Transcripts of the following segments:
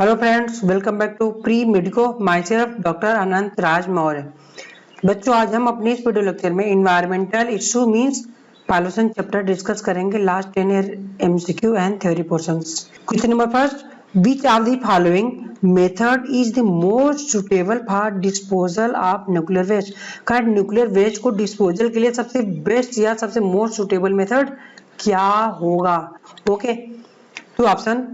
Hello friends, welcome back to pre medico. Myself doctor Anant Raj Maurya. बच्चों, आज हम अपने इस वीडियो लेक्चर में environmental issue means pollution chapter discuss करेंगे। Last 10 year MCQ and theory portions. Question number first, which of the following method is the most suitable for disposal of nuclear waste. का nuclear waste को disposal के लिए सबसे best या सबसे most suitable method क्या होगा? ओके, तो option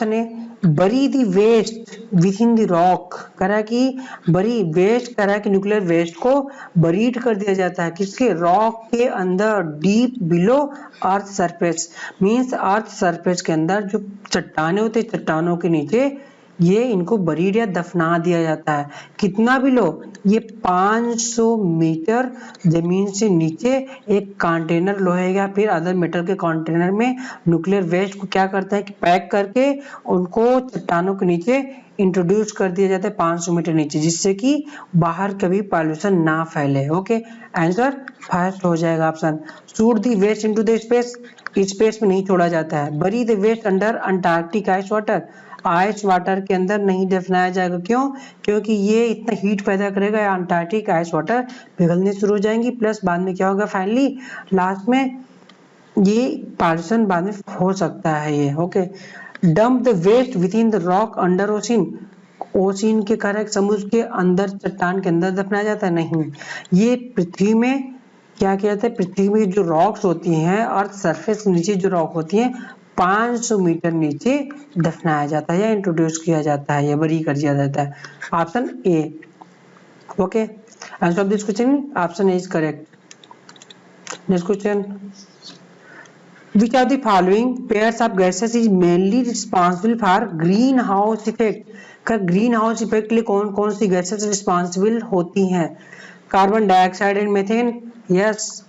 A, bury the waste within the rock. कह रहा है कि बरी वेस्ट, कह रहा है कि न्यूक्लियर वेस्ट को बरीड कर दिया जाता है किसके? रॉक के अंदर, deep below earth surface. Means earth surface के अंदर जो चट्टाने होते हैं, चट्टानों के नीचे ये इनको बरीड या दफना दिया जाता है। कितना बिलो? ये 500 मीटर जमीन से नीचे एक कंटेनर लोहे या फिर अदर मेटल के कंटेनर में न्यूक्लियर वेस्ट को क्या करता है कि पैक करके उनको चट्टानों के नीचे इंट्रोड्यूस कर दिया जाता है 500 मीटर नीचे, जिससे कि बाहर कभी पॉल्यूशन ना फैले। ओके, आंसर फर्स्ट हो जाएगा option. Shoot the waste into the space, space में नहीं छोड़ा जाता है। Bury the waste under Antarctic ice water, ice water के अंदर नहीं दफनाया जाएगा। क्यों? क्योंकि ये इतना हीट पैदा करेगा, अंटार्कटिक आइस वाटर पिघलने शुरू हो जाएंगी। प्लस बाद में क्या होगा, फाइनली लास्ट में ये पॉल्यूशन बाद में हो सकता है ये। Okay, dump the waste within the rock under ocean, ocean के कारण समुद्र के अंदर, चट्टान के अंदर दफनाया जाता है? नहीं, ये पृथ्वी में क्या किया जाता है, पृथ्वी में जो रॉक्स होती हैं, अर्थ सरफेस के नीचे जो रॉक होती हैं 500 मीटर नीचे दफनाया जाता है या इंट्रोड्यूस किया जाता है या बरी कर दिया जाता है। Option A. Okay, answer of this question option A is correct. Next question, which of the following pairs of gases is mainly responsible for greenhouse effect? का ग्रीन हाउस इफेक्ट के लिए कौन कौन सी गैसेस रिस्पॉन्सिबल होती हैं? Carbon dioxide and methane. Yes,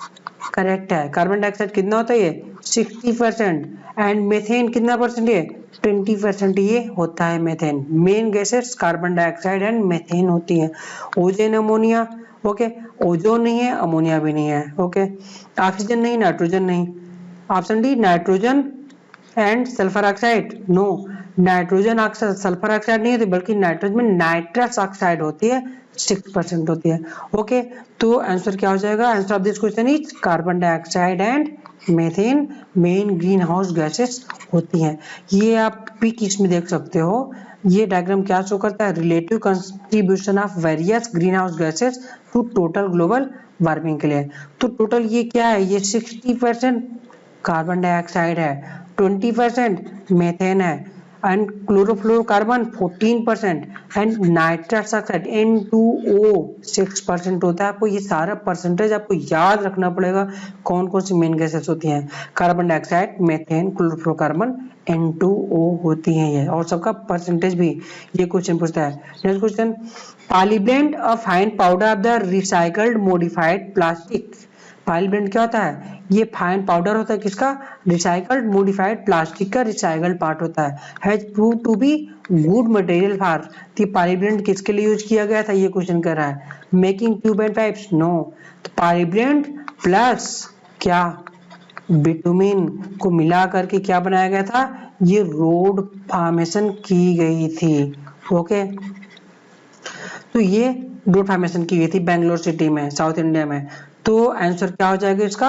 correct है। Carbon dioxide कितना होता है? ये 60%। एंड मेथेन कितना परसेंट? ये 20% ये होता है methane. Main gases carbon dioxide and methane होती है। Ozone, ammonia. ओके, ओजोन नहीं है, अमोनिया भी नहीं है। ओके, ऑक्सीजन नहीं, नाइट्रोजन नहीं। Option D, nitrogen and sulphur oxide. No, nitrogen oxide sulphur oxide नहीं होती, बल्कि नाइट्रोजन में नाइट्रस ऑक्साइड होती है, 6% होती है। ओके, तो आंसर क्या हो जाएगा? Answer of this question is carbon dioxide and methane main green house gases होती हैं। ये आप पिक इसमें देख सकते हो। ये डायग्राम क्या शो करता है? Relative contribution of various green house gases to total global warming के लिए। तो टोटल ये क्या है? ये 60% कार्बन डाइऑक्साइड है, 20% मेथेन है, and chlorofluorocarbon 14% and nitrous oxide N2O 6% होता है। आपको ये सारा परसेंटेज आपको याद रखना पड़ेगा, कौन कौन सी मेन गैसेस होती हैं। Carbon dioxide, methane, chlorofluorocarbon, N2O होती हैं ये, और सबका परसेंटेज भी ये क्वेश्चन पूछता है। Next question, polyblend a fine powder of the recycled modified plastic. Polyblend क्या होता है? ये फाइन पाउडर होता है किसका? रिसाइकल्ड मोडिफाइड प्लास्टिक का रिसाइकल्ड पार्ट होता है। Has prove to be good material for. तो पॉलीब्लेंड किसके लिए यूज किया गया था? ये क्वेश्चन कर रहा है। Making tube and pipes? No. तो पॉलीब्लेंड प्लस क्या, बिटुमिन को मिला करके क्या बनाया गया था? ये रोड फॉर्मेशन की गई थी। ओके, तो ये रोड फॉर्मेशन की गई थी बेंगलोर सिटी में, साउथ इंडिया में। तो आंसर क्या हो जाएगा इसका?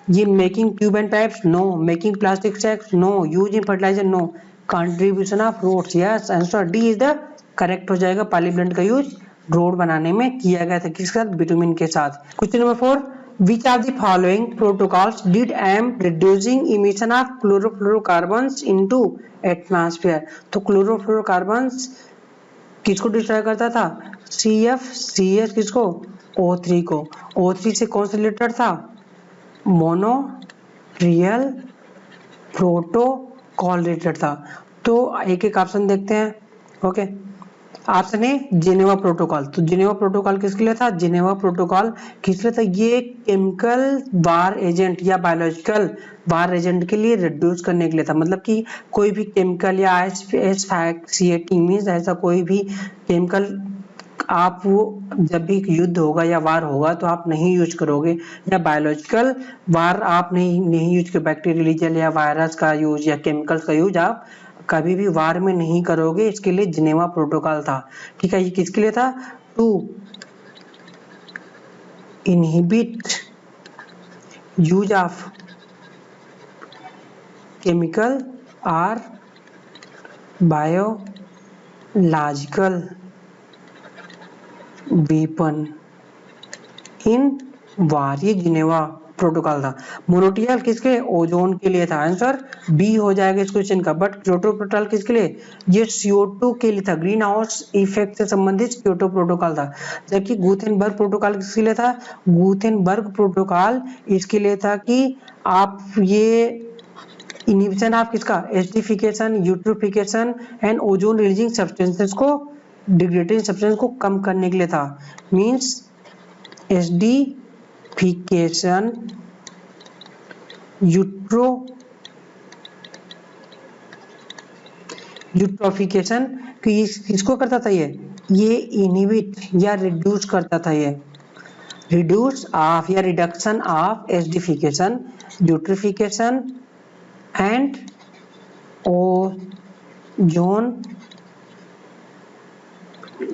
ये making tube and pipes? No. Making plastic sacks? No. Use in fertiliser? No. Contribution of roads? Yes, answer D is the correct हो जाएगा। पॉलीब्लेंड का यूज रोड बनाने में किया गया था, किसके साथ? बिटुमिन के साथ। Question number 4, which of the following protocols did aim reducing emission of chlorofluorocarbons into atmosphere? तो क्लोरोफ्लोरोकार्बन्स किसको डिस्ट्रॉय करता था? CF किसको? O3 को। O3 से कौन सा रिलेटेड था? मोनो, रियल, प्रोटोकॉल रिलेटेड था। तो एक एक ऑप्शन देखते हैं। ओके, ऑप्शन ए, जिनेवा प्रोटोकॉल। तो जिनेवा प्रोटोकॉल किसके लिए था? जिनेवा प्रोटोकॉल किसके लिए था? ये केमिकल वार एजेंट या बायोलॉजिकल वार एजेंट के लिए रिड्यूस करने के लिए था। मतलब कि कोई भी केमिकल या एसफिएटिंग मींस ऐसा कोई भी केमिकल आप वो जब भी युद्ध होगा या वार होगा तो आप नहीं यूज करोगे, या बायोलॉजिकल वार आप नहीं यूज करोगे, बैक्टीरियल या वायरस का यूज या केमिकल्स का यूज आप कभी भी वार में नहीं करोगे, इसके लिए जिनेवा प्रोटोकॉल था। ठीक है, ये किसके लिए था? To inhibit use of chemical और बायोलॉजिकल वेपन इन वार, ये जिनेवा प्रोटोकॉल था। मोनोटियल किसके? ओजोन के लिए था। आंसर बी हो जाएगा इस क्वेश्चन का। बट क्योटो प्रोटोकॉल किसके लिए? ये CO2 के लिए था, ग्रीन हाउस इफेक्ट से संबंधित क्योटो प्रोटोकॉल था। जबकि गुथेनबर्ग प्रोटोकॉल किसके लिए था? गुथेनबर्ग प्रोटोकॉल इसके लिए था कि आप ये इनहिबिशन ऑफ किसका? Acidification, eutrophication and ozone releasing substances को, डिग्रेडिंग सब्सटेंस को कम करने के लिए था। मींस एसिडिफिकेशन, यूट्रोफिकेशन किसको करता था? ये इनहिबिट या रिड्यूस करता था। ये रिड्यूस ऑफ या reduction of acidification, eutrophication and ozone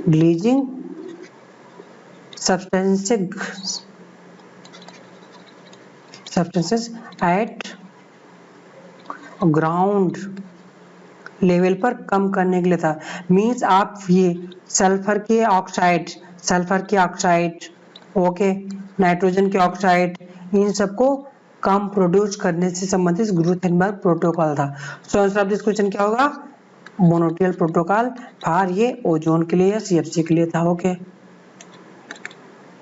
releasing substances at ground level पर कम करने के लिए था। मीन्स आप ये सल्फर के ऑक्साइड, ओके, नाइट्रोजन के ऑक्साइड, इन सबको कम प्रोड्यूस करने से संबंधित गुथेनबर्ग प्रोटोकॉल था। सो आंसर ऑफ दिस क्वेश्चन क्या होगा? मोनोटियल प्रोटोकॉल और ये ओजोन के लिए या CFC के लिए था। Okay,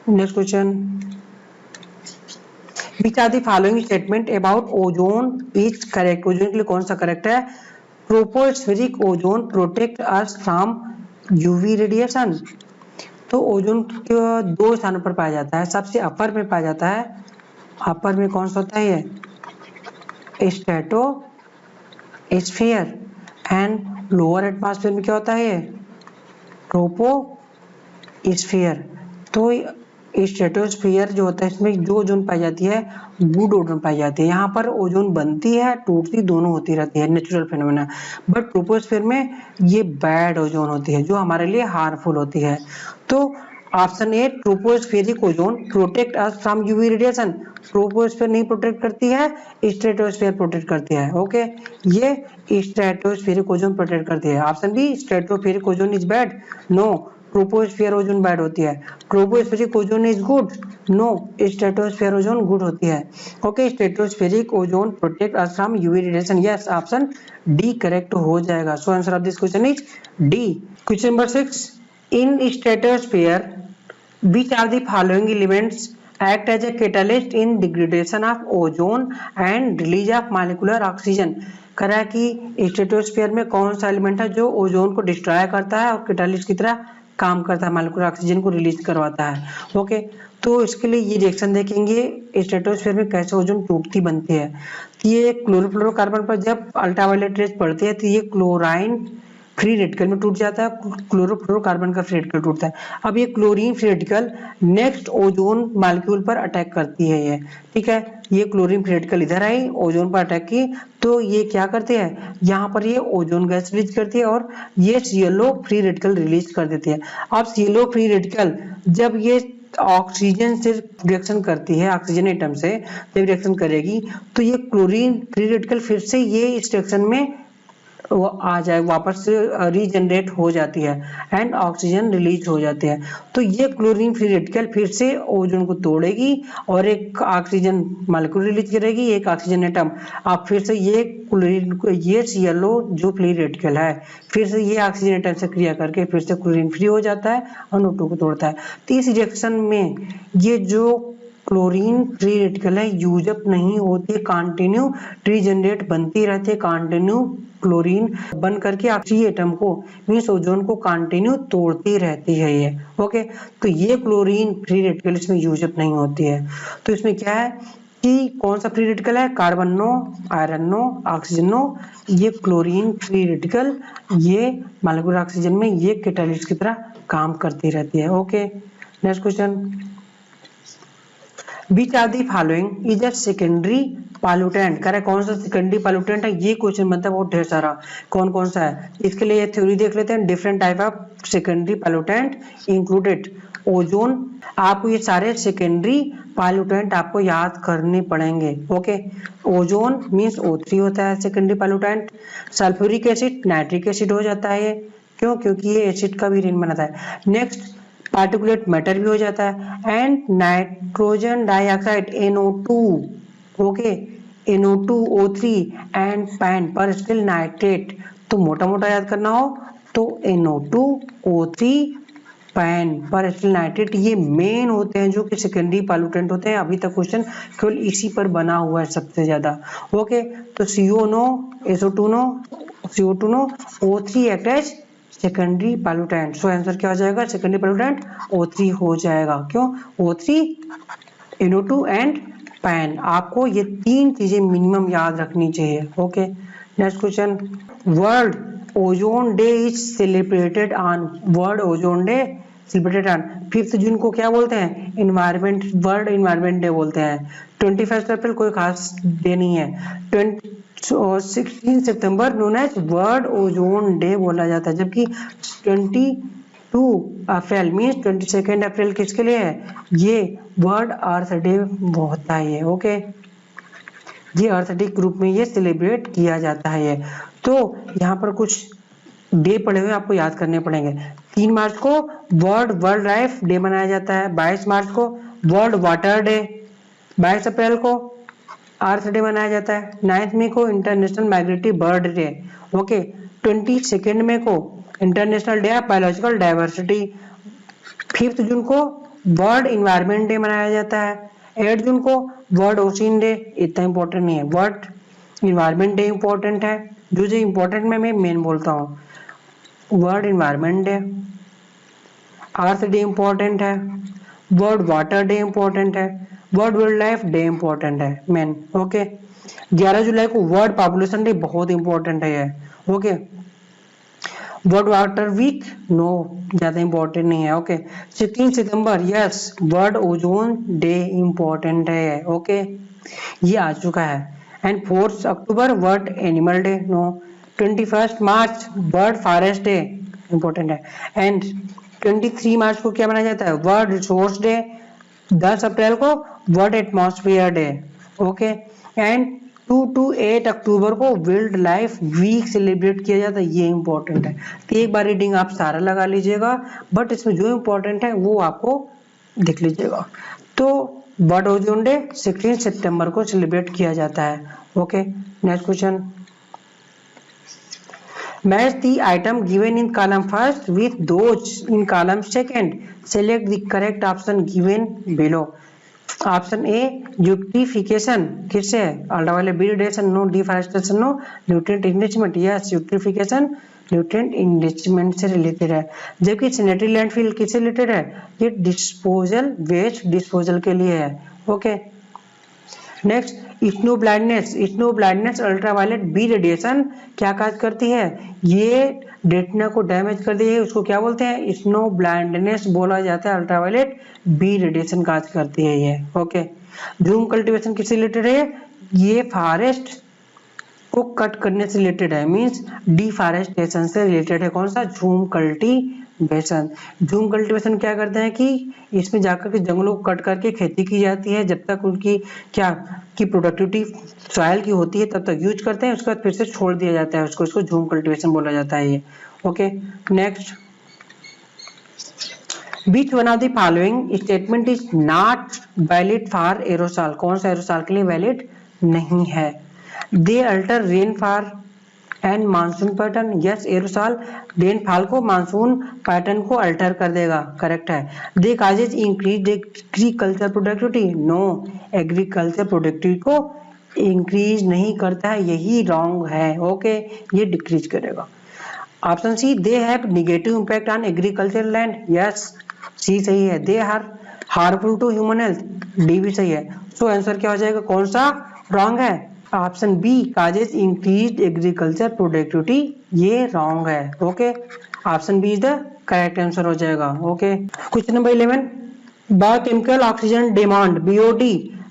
next question, Which are the following statement about ozone is correct? Ozone के लिए कौन सा करेक्ट है? Tropospheric ozone protect us from UV radiation. तो ओजोन के दो स्थानों पर पाया जाता है। सबसे अपर में पाया जाता है, अपर में कौन सा होता है? ये स्ट्रेटोस्फीयर। एंड लोअर एटमॉस्फेयर में क्या होता है? ये ट्रोपोस्फीयर। तो स्ट्रेटोस्फीयर जो होता है, इसमें जो ओजोन पाई जाती है गुड ओजोन पाई जाती है। यहाँ पर ओजोन बनती है, टूटती दोनों होती रहती है, नेचुरल फिनोमेना। बट ट्रोपोस्फीयर में ये बैड ओजोन होती है, जो हमारे लिए हार्मफुल होती है। तो option A, tropospheric ozone protect us from UV radiation. Troposphere नहीं प्रोटेक्ट करती है, स्ट्रेटोस्फीयर प्रोटेक्ट करती है। ओके, ये स्ट्रेटोस्फेरिक ओजोन प्रोटेक्ट करती है। Option B, stratospheric ozone is bad. No, troposphere ozone bad होती है। Tropospheric ozone is good. No, stratosphere ozone good होती है। Okay, stratospheric ozone protect us from UV radiation. Yes, option D correct हो जाएगा। So answer of this question is D. Question number 6, in stratosphere which are the following elements act as a catalyst in degradation of ozone and release of molecular oxygen? कह रहा है कि stratosphere में कौन सा element है जो ozone को डिस्ट्रॉय करता है और कैटालिस्ट की तरह काम करता है, मालिकुलर ऑक्सीजन को रिलीज करवाता है। ओके, तो इसके लिए ये रिएक्शन देखेंगे स्ट्रेटोस्फीयर में कैसे ओजोन टूटती बनती है। तो ये क्लोरोफ्लोरोकार्बन पर जब अल्ट्रावायलेट रेज पड़ती है तो ये क्लोराइन फ्री रेडिकल में टूट जाता है, क्लोरोफ्लोरोकार्बन का फ्री रेडिकल टूटता है। अब ये chlorine free radical next ozone molecule पर अटैक करती है ये। ठीक है, ये क्लोरीन फ्री रेडिकल इधर आई, ओजोन पर अटैक की, तो ये क्या करते हैं? यहाँ पर ये ओजोन गैस रिलीज करती है और ये येलो फ्री रेडिकल रिलीज कर देती है। अब येलो फ्री रेडिकल जब ये ऑक्सीजन से रिएक्शन करती है, ऑक्सीजन एटम से जब रिएक्शन करेगी, तो ये क्लोरीन फ्री रेडिकल फिर से ये इस रिएक्शन में वो आ जाए, वापस से रीजनरेट हो जाती है एंड ऑक्सीजन रिलीज हो जाती है। तो ये क्लोरीन फ्री रेडिकल फिर से ओजोन को तोड़ेगी और एक ऑक्सीजन मॉलिक्यूल रिलीज करेगी, एक ऑक्सीजन एटम। अब फिर से ये क्लोरीन, ये येलो जो फ्री रेडिकल है, फिर से ये ऑक्सीजन एटम से क्रिया करके फिर से क्लोरीन फ्री हो जाता है और O2 को तोड़ता है। तो इस रिएक्शन में ये जो क्लोरीन फ्री रेडिकल है यूजअप नहीं होती है, कंटिन्यू रीजनरेट बनती रहती है, कंटिन्यू क्लोरीन बन करके ऑक्सीजन एटम को मींस ओजोन को कंटिन्यू तोड़ती रहती है ये। ओके, तो ये क्लोरीन फ्री रेडिकल इसमें यूजअप नहीं होती है। तो इसमें क्या है कि कौन सा फ्री रेडिकल है? Carbon no, iron no, oxygen no. ये क्लोरीन फ्री रेडिकल ये मॉलिक्यूलर ऑक्सीजन में ये कैटालिस्ट की तरह काम करती रहती है। Okay, next question, which are the following is a secondary pollutant, कह रहा है कौन सा सेकेंडरी पॉल्यूटेंट है, ये क्वेश्चन मतलब बहुत ढेर सारा कौन कौन सा है। इसके लिए ये थ्योरी देख लेते हैं, different type of secondary pollutant included ozone. आपको ये सारे सेकेंडरी पॉल्यूटेंट आपको याद करने पड़ेंगे। ओके, ओजोन मींस O3 होता है secondary pollutant. Sulphuric acid nitric acid हो जाता है ये, क्यों, क्योंकि ये एसिड का भी रिंग बनाता है। नेक्स्ट पार्टिकुलेट मैटर भी हो जाता है। And nitrogen dioxide NO2, okay, NO2 O3 and pan पर स्टिल नाइट्रेट। तो मोटा मोटा याद करना हो तो NO2 O3 पैन पर स्टिल नाइट्रेट ये मेन होते हैं जो कि सेकेंडरी पॉल्यूटेंट होते हैं। अभी तक क्वेश्चन केवल इसी पर बना हुआ है सबसे ज्यादा। ओके, तो CO no, SO2 no, CO2 no, O3 act as secondary pollutant. So answer क्या हो जाएगा, सेकेंडरी पॉल्यूटेंट O3 हो जाएगा। क्यों, O3 NO2 एंड पैन। आपको ये तीन चीजें मिनिमम याद रखनी चाहिए। Okay, next question, world ozone day is celebrated on, world ozone day celebrated on 5 जून को क्या बोलते हैं, इन्वायरमेंट, वर्ल्ड इन्वायरमेंट डे बोलते हैं। 21 अप्रैल कोई खास डे नहीं है। 16 सितंबर known as world ozone day बोला जाता है, जबकि 22 अप्रैल मीन्स 22 अप्रैल किसके लिए है, ये वर्ल्ड अर्थ डे होता है ये। ओके, ये अर्थ डे के रूप में ये सेलिब्रेट किया जाता है ये। तो यहाँ पर कुछ डे पड़े हुए आपको याद करने पड़ेंगे। 3 मार्च को वर्ल्ड लाइफ डे मनाया जाता है। 22 मार्च को वर्ल्ड वाटर डे। 22 अप्रैल को अर्थ डे मनाया जाता है। 9 मई को international migratory bird day. Okay, 22 मई को international day of biological diversity. 5 जून को वर्ल्ड इन्वायरमेंट डे मनाया जाता है। 8 जून को वर्ल्ड ओशियन डे, इतना इंपॉर्टेंट नहीं है। वर्ल्ड इन्वायरमेंट डे इंपॉर्टेंट है, जो जो इंपॉर्टेंट मैं मेन बोलता हूँ। World environment day, earth day important है, वर्ल्ड वाटर डे इंपॉर्टेंट है, world wildlife day important है मेन। ओके, 11 जुलाई को वर्ल्ड पॉपुलेशन डे बहुत इंपॉर्टेंट है ये। Okay, world water week no, ज्यादा इंपॉर्टेंट नहीं है। ओके, 16 सितंबर yes world ozone day important है। ओके, ये आ चुका है। एंड 4 अक्टूबर वर्ल्ड एनिमल डे नो। 21 मार्च वर्ल्ड फॉरेस्ट डे इंपॉर्टेंट है। एंड 23 मार्च को क्या मनाया जाता है, वर्ल्ड रिसोर्स डे। 10 अप्रैल को world atmosphere day. Okay, and 2 to 8 अक्टूबर को वाइल्ड लाइफ वीक सेलिब्रेट किया जाता है, ये इंपॉर्टेंट है। तो एक बार रीडिंग आप सारा लगा लीजिएगा, बट इसमें जो इंपॉर्टेंट है वो आपको देख लीजिएगा। तो वर्ल्ड ओजोन डे 16 सितंबर को सेलिब्रेट किया जाता है। Okay, next question, match the item given in column first with those in column second, select the correct option given below। Option A eutrophication किससे है, ultraviolet B radiation no, deforestation no, nutrient enrichment yes eutrophication nutrient enrichment से related है। जबकि sanitary landfill किससे related है, ये disposal waste disposal के लिए है। Okay, next snow blindness ultraviolet B radiation क्या काज करती है, ये रेटिना को डैमेज कर दी है, उसको क्या बोलते हैं, स्नो ब्लाइंडनेस बोला जाता है। अल्ट्रावायलेट बी रेडिएशन काज करती है ये। ओके, जूम कल्टीवेशन किससे रिलेटेड है, ये फॉरेस्ट को कट करने से रिलेटेड है, मींस डिफॉरेस्टेशन से रिलेटेड है। कौन सा, जूम कल्टीवेशन। जूम कल्टीवेशन क्या करते हैं कि इसमें जाकर के जंगलों को कट करके खेती की जाती है, जब तक उनकी क्या की प्रोडक्टिविटी सॉइल की होती है तब तक यूज करते हैं, उसके बाद फिर से छोड़ दिया जाता है उसको, इसको जूम कल्टीवेशन बोला जाता है ये। Okay, next, Which one of the following statement is not valid for aerosol, कौन सा एरोसॉल के लिए वैलिड नहीं है। They alter rainfall and monsoon pattern, yes aerosol rainfall को मानसून पैटर्न को अल्टर कर देगा, करेक्ट है। They causes increased agriculture productivity, no agriculture productivity को इंक्रीज नहीं करता है, यही रॉन्ग है। ओके, ये डिक्रीज करेगा। Option C, they have negative impact on agriculture land, yes C सही है। They are harmful to human health, D भी सही है। सो आंसर क्या हो जाएगा, कौन सा रॉन्ग है, option B causes increased agriculture productivity, ये रॉन्ग है। Okay, option B is the correct answer हो जाएगा। Okay, question number 11, Biochemical oxygen demand BOD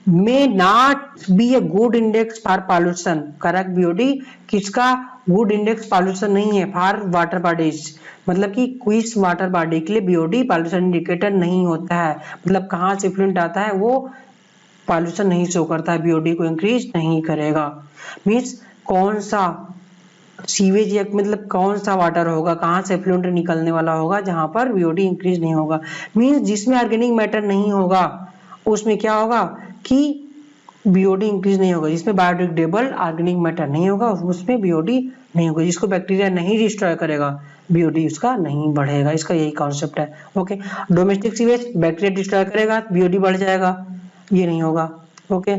may not be a good index for pollution. correct BOD किसका good index pollution नहीं है for water bodies, मतलब कि क्विस water body के लिए BOD pollution indicator नहीं होता है, मतलब कहाँ से इफ्लुएंट आता है वो पॉल्यूशन नहीं शो करता है, BOD को इंक्रीज नहीं करेगा। मीन्स कौन सा सीवेज या मतलब कौन सा वाटर होगा, कहाँ से एफ्लुएंट निकलने वाला होगा जहां पर बीओडी इंक्रीज नहीं होगा। मींस जिसमें ऑर्गेनिक मैटर नहीं होगा उसमें क्या होगा कि बीओडी इंक्रीज नहीं होगा, जिसमें बायोडिग्रेडेबल ऑर्गेनिक मैटर नहीं होगा उसमें बीओडी नहीं होगा, जिसको बैक्टीरिया नहीं डिस्ट्रॉय करेगा बीओडी उसका नहीं बढ़ेगा। इसका यही कॉन्सेप्ट है। Okay, domestic sewage bacteria destroy करेगा बीओडी बढ़ जाएगा, ये नहीं होगा। ओके,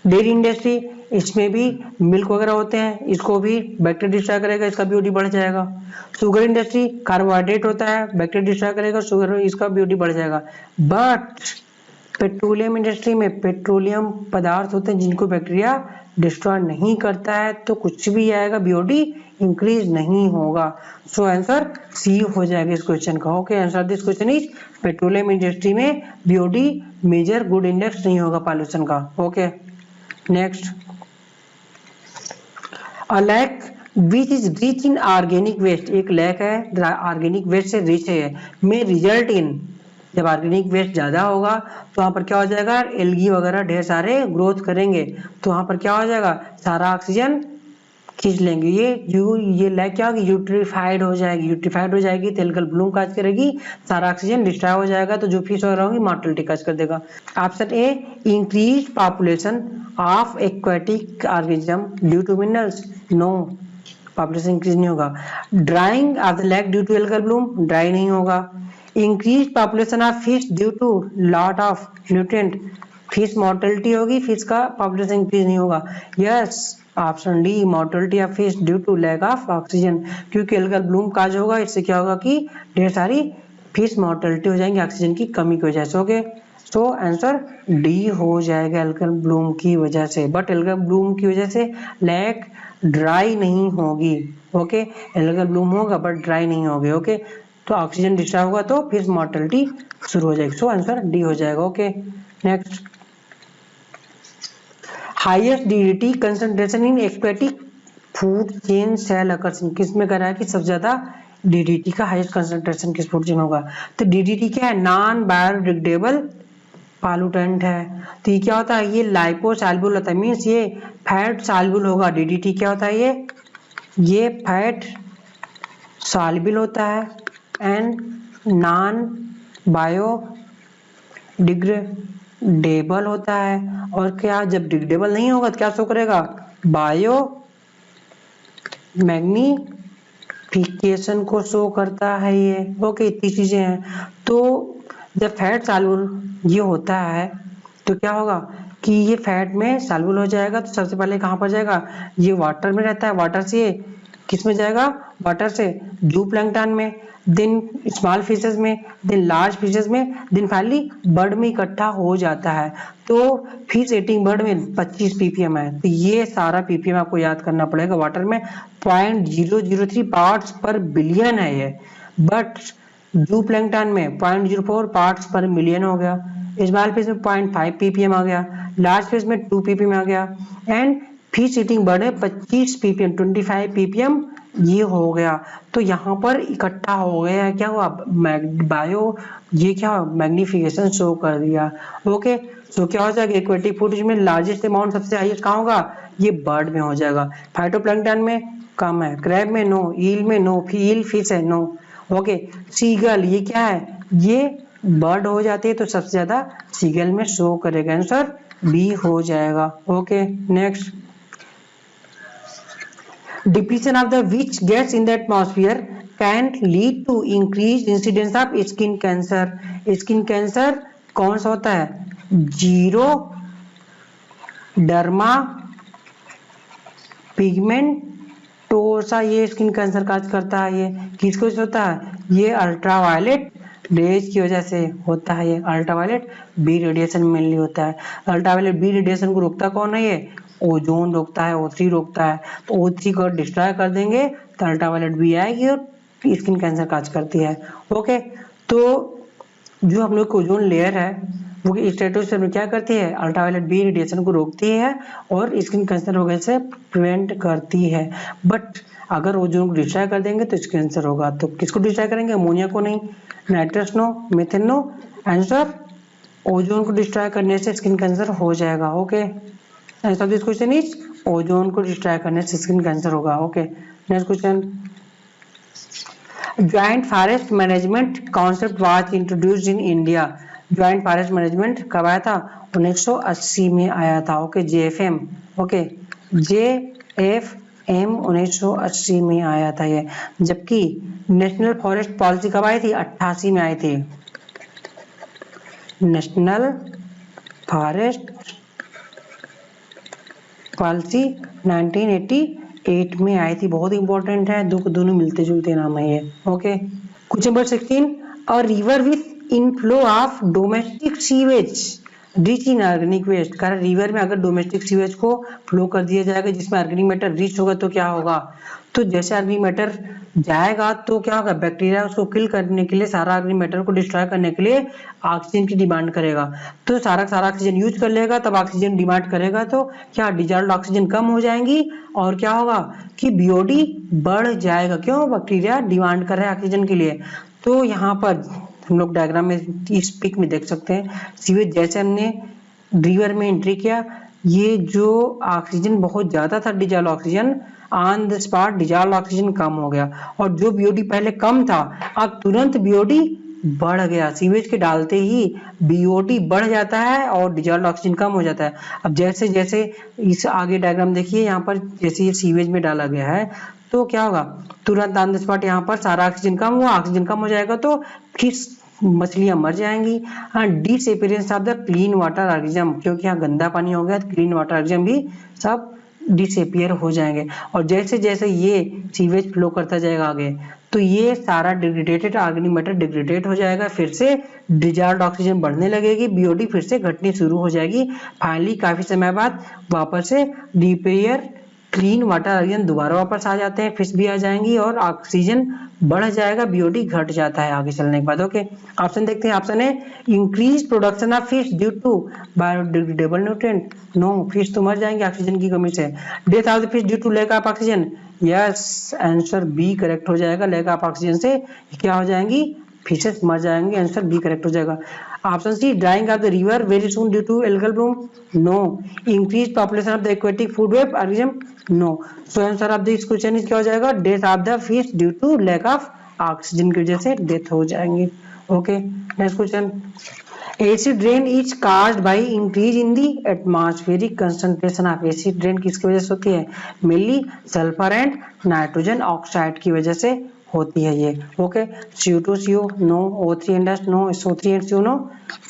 डेयरी इंडस्ट्री इसमें भी मिल्क वगैरह होते हैं, इसको भी बैक्टीरिया डिस्ट्रॉय करेगा, इसका बीओडी बढ़ जाएगा। शुगर इंडस्ट्री कार्बोहाइड्रेट होता है, बैक्टीरिया डिस्ट्रॉय करेगा, शुगर इसका बीओडी बढ़ जाएगा। बट पेट्रोलियम इंडस्ट्री में पेट्रोलियम पदार्थ होते हैं जिनको बैक्टीरिया डिस्ट्रॉय नहीं करता है, तो कुछ भी आएगा बीओडी इंक्रीज नहीं होगा। सो आंसर सी हो जाएगा इस क्वेश्चन का। Okay, answer this question is petroleum industry में बीओडी मेजर गुड इंडेक्स नहीं होगा पॉल्यूशन का। Okay, next, a lake which is rich in organic waste, एक लेक है ऑर्गेनिक वेस्ट से रिच है, में रिजल्ट इन, जब ऑर्गेनिक वेस्ट ज्यादा होगा तो वहां पर क्या हो जाएगा, एल्गी वगैरह ढेर सारे ग्रोथ करेंगे, तो वहां पर क्या हो जाएगा, सारा ऑक्सीजन खींच लेंगे, ये लेक क्या होगी, यूट्रीफाइड हो जाएगी, यूट्रीफाइड हो जाएगी तो एल्गल ब्लूम काज करेगी, सारा ऑक्सीजन डिस्ट्रॉय हो जाएगा, तो जो फिश वगैरह होंगी मॉर्टेलिटी काज कर देगा। Option A, increase population of aquatic organism due to minerals, no, population increase नहीं होगा। Drying of the lake due to algal bloom, dry नहीं होगा। Increase population of fish due to lot of nutrient, fish mortality होगी, fish का population increase नहीं होगा। Yes, option D, mortality of fish due to lack of oxygen, क्योंकि algal bloom cause होगा, इससे क्या होगा कि ढेर सारी फिश मॉर्टेलिटी हो जाएंगी ऑक्सीजन की कमी की वजह से। ओके, तो आंसर डी हो जाएगा एल्गल ब्लूम की वजह से, बट एल्गल ब्लूम की वजह से लेक ड्राई नहीं होगी। ओके, एल्गल ब्लूम होगा बट ड्राई नहीं होगी। ओके, तो ऑक्सीजन डिस्ट्रॉय होगा तो फिर मॉर्टेलिटी शुरू हो जाएगी, सो आंसर डी हो जाएगा। Okay, next, highest DDT concentration in aquatic food chain cell occurs, किसमें करा है कि सबसे ज्यादा डीडीटी का हाईएस्ट कंसंट्रेशन किस फूड चेन होगा, तो डीडीटी क्या है, नॉन बायोडिग्रेडेबल पॉल्यूटेंट है, तो ये क्या होता है, ये लाइपोसॉल्युबल होता है, मींस ये फैट सॉल्युबल होगा। डीडीटी क्या होता है, ये फैट सॉल्युबल होता है एंड नॉन बायोडिग्रेडेबल होता है, और क्या जब डिग्रेडेबल नहीं होगा तो क्या शो करेगा, बायो मैग्निफिकेशन को शो करता है ये। ओके, इतनी चीजें हैं। तो जब फैट सॉल्युबल ये होता है तो क्या होगा कि ये फैट में सॉल्युबल हो जाएगा, तो सबसे पहले कहाँ पर जाएगा, ये वाटर में रहता है, वाटर से किस में जाएगा, वाटर से जूप्लैंक्टन में, देन स्मॉल फिशेस में, देन लार्ज फिशेस में, देन फाइनली बर्ड में इकट्ठा हो जाता है। तो फिश ईटिंग बर्ड में 25 ppm है, तो ये सारा ppm आपको याद करना पड़ेगा। वाटर में 0.003 पार्ट्स पर बिलियन है ये, बट जूप्लैंक्टन में 0.04 पार्ट्स पर मिलियन हो गया, स्मॉल फिश में 0.5 ppm आ गया, लार्ज फिश में 2 ppm आ गया, एंड फिश ईटिंग बर्ड है 25 ppm 25 ppm ये हो गया। तो यहाँ पर इकट्ठा हो गया, क्या हुआ, बायो ये क्या मैग्निफिकेशन शो कर दिया। ओके, तो क्या हो जाएगा, एक्वेटिक फूड में लार्जेस्ट अमाउंट सबसे हाईएस्ट कहाँ होगा, ये बर्ड में हो जाएगा, फाइटोप्लैंक्टन में कम है, क्रैब में नो, ईल में नो, ईल फिश है नो। ओके, सीगल ये क्या है, ये बर्ड हो जाती है, तो सबसे ज्यादा सीगल में शो करेगा, आंसर बी हो जाएगा। Okay, next, depletion of the which gas in the atmosphere can lead to increased incidence of skin cancer, skin cancer कौन सा होता है, जीरो डर्मा पिगमेंटोसा, ये स्किन कैंसर काज करता है। ये किसको होता है, ये अल्ट्रावायलेट रेज की वजह से होता है, ये अल्ट्रावायलेट बी रेडिएशन मेनली होता है। अल्ट्रावायलेट बी रेडिएशन को रोकता कौन है, ये ओजोन रोकता है, O3 रोकता है, तो O3 को डिस्ट्रॉय कर देंगे तो अल्ट्रावायलेट बी आएगी और स्किन कैंसर काज करती है। ओके, तो जो हम लोग की ओजोन लेयर है वो स्ट्रेटोस्फीयर में क्या करती है, अल्ट्रावायलेट बी रेडिएशन को रोकती है और स्किन कैंसर होने से प्रिवेंट करती है। बट अगर ओजोन को डिस्ट्रॉय कर देंगे तो स्किन कैंसर होगा। तो किसको डिस्ट्रॉय करेंगे, अमोनिया को नहीं, nitrous no, methane no, answer ozone को डिस्ट्रॉय करने से स्किन कैंसर हो जाएगा। Okay, answer this question is ozone को डिस्ट्रॉय करने से स्किन कैंसर होगा। Okay, next question, joint forest management concept was introduced in India. Joint forest management कब आया था, 1980 में आया था। ओके, जेएफएम, ओके जेएफएम 1980 में आया था ये। जबकि नेशनल फॉरेस्ट पॉलिसी कब आई थी, 88 में आई थी। नेशनल फॉरेस्ट पॉलिसी 1988 में आई थी, बहुत इंपॉर्टेंट है, दोनों मिलते जुलते नाम है ये। Okay, question number 16, a river with inflow of domestic sewage rich in organic waste. कारण रिवर में अगर डोमेस्टिक सीवेज को फ्लो कर दिया जाएगा जिसमें ऑर्गेनिक मैटर रिच होगा तो क्या होगा, तो जैसे ऑर्गेनिक मैटर जाएगा तो क्या होगा, बैक्टीरिया उसको किल करने के लिए, सारा ऑर्गेनिक मैटर को डिस्ट्रॉय करने के लिए ऑक्सीजन की डिमांड करेगा। तो सारा ऑक्सीजन यूज कर लेगा, तब ऑक्सीजन डिमांड करेगा तो क्या डिजॉल्व्ड ऑक्सीजन कम हो जाएंगी और क्या होगा कि बीओडी बढ़ जाएगा। क्यों, बैक्टीरिया डिमांड कर रहा है ऑक्सीजन के लिए। तो यहाँ पर हम लोग डायग्राम में इस पिक में देख सकते हैं, सीवेज जैसे हमने रिवर में एंट्री किया, ये जो ऑक्सीजन बहुत ज्यादा था dissolve oxygen, on the spot dissolve oxygen कम हो गया, और जो बीओडी पहले कम था अब तुरंत बीओडी बढ़ गया। सीवेज के डालते ही बीओडी बढ़ जाता है और डिजॉल्व ऑक्सीजन कम हो जाता है। अब जैसे जैसे इस आगे डायग्राम देखिए, यहाँ पर जैसे ये सीवेज में डाला गया है तो क्या होगा, तुरंत ऑन द स्पॉट यहाँ पर सारा ऑक्सीजन कम हुआ, ऑक्सीजन कम हो जाएगा तो फिश मछलियां मर जाएंगी। Disappearance of the clean water organism, क्योंकि यहाँ गंदा पानी हो गया तो क्लीन वाटर ऑर्गेनिज्म भी सब डिसअपीयर हो जाएंगे। और जैसे जैसे ये सीवेज फ्लो करता जाएगा आगे तो ये सारा डिग्रेडेटेड ऑर्गेनिक मैटर डिग्रेडेट हो जाएगा, फिर से डिजॉल्व्ड ऑक्सीजन बढ़ने लगेगी, बीओडी फिर से घटनी शुरू हो जाएगी। फाइनली काफी समय बाद वापस से रिपेयर क्लीन वाटर ऑर्गेनिज्म दोबारा वापस आ जाते हैं, फिश भी आ जाएंगी और ऑक्सीजन बढ़ जाएगा, बीओडी घट जाता है आगे चलने के बाद। ओके, ऑप्शन देखते हैं। ऑप्शन है increase production of fish due to biodegradable nutrient, no, fish तो मर जाएंगे ऑक्सीजन की कमी से। Death of the fish due to lack of oxygen, yes, answer B correct हो जाएगा। लैक ऑफ ऑक्सीजन से क्या हो जाएंगी, फिशेस मर जाएंगे, आंसर बी करेक्ट हो जाएगा। Option C drying of the river very soon due to algal bloom, no. Increase population of the aquatic food web organism, no. So answer of this question is क्या हो जाएगा, death of the fish due to lack of oxygen की वजह से death हो जाएंगे। Okay, next question, acid rain is caused by increase in the atmospheric concentration of, acid rain किसकी वजह से होती है, mainly sulphur and nitrogen oxide की वजह से होती है ये। Okay, CO2 CO no, O3 and dust no, SO3 and CO no,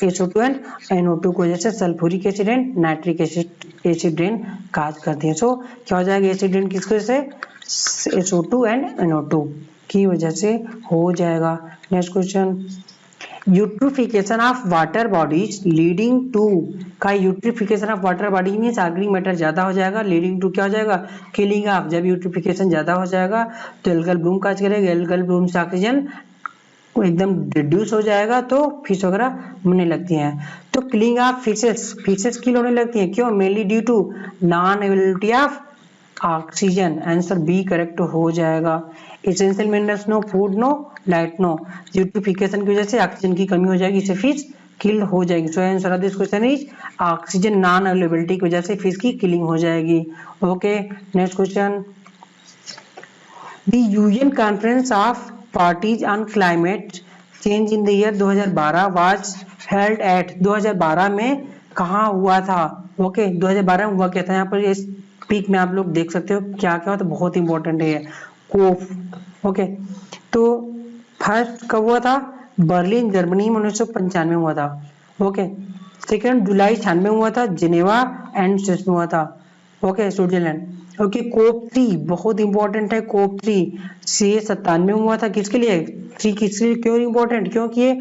SO2 and NO2 की वजह से sulphuric acid and nitric acid rain cause करती है। सो क्या हो जाएगा, एसिड रेन किसकी वजह से, SO2 एंड NO2 की वजह से हो जाएगा। Next question, eutrophication of water bodies leading to, का eutrophication of water body means organic matter ज्यादा हो जाएगा, लीडिंग टू क्या हो जाएगा, किलिंग ऑफ। जब यूट्रिफिकेशन ज्यादा हो जाएगा तो एल्गल ब्लूम काज करेगा, एल्गल ब्लूम से ऑक्सीजन एकदम रिड्यूस हो जाएगा तो फिश वगैरह मरने लगती हैं। तो किलिंग ऑफ फिशेस किल होने लगती हैं, क्यों, mainly due to non availability of oxygen, answer B correct हो जाएगा। Essential minerals no, food no, light no, eutrophication की वजह से ऑक्सीजन की कमी हो जाएगी, इससे फिश किल हो जाएगी। सो answer of this question is oxygen non availability की वजह से फिश की किलिंग हो जाएगी। Okay, next question, the UN conference of parties on climate change in the year 2012 was held at, 2012 में कहाँ हुआ था। ओके, 2012 में हुआ क्या था, यहाँ पर इस पिक में आप लोग देख सकते हो क्या क्या हुआ, तो बहुत इंपॉर्टेंट है ये कोफ। ओके, तो फर्स्ट कब हुआ था, बर्लिन जर्मनी में 1995 में हुआ था। ओके, सेकेंड जुलाई 96 में हुआ था, जिनेवा एंड स्विस में हुआ था। Okay, Switzerland. ओके, कोप 3 बहुत इंपॉर्टेंट है, कोप 3 से 97 में हुआ था, किसके लिए, 3 किसके लिए, क्यों इंपॉर्टेंट, क्योंकि ये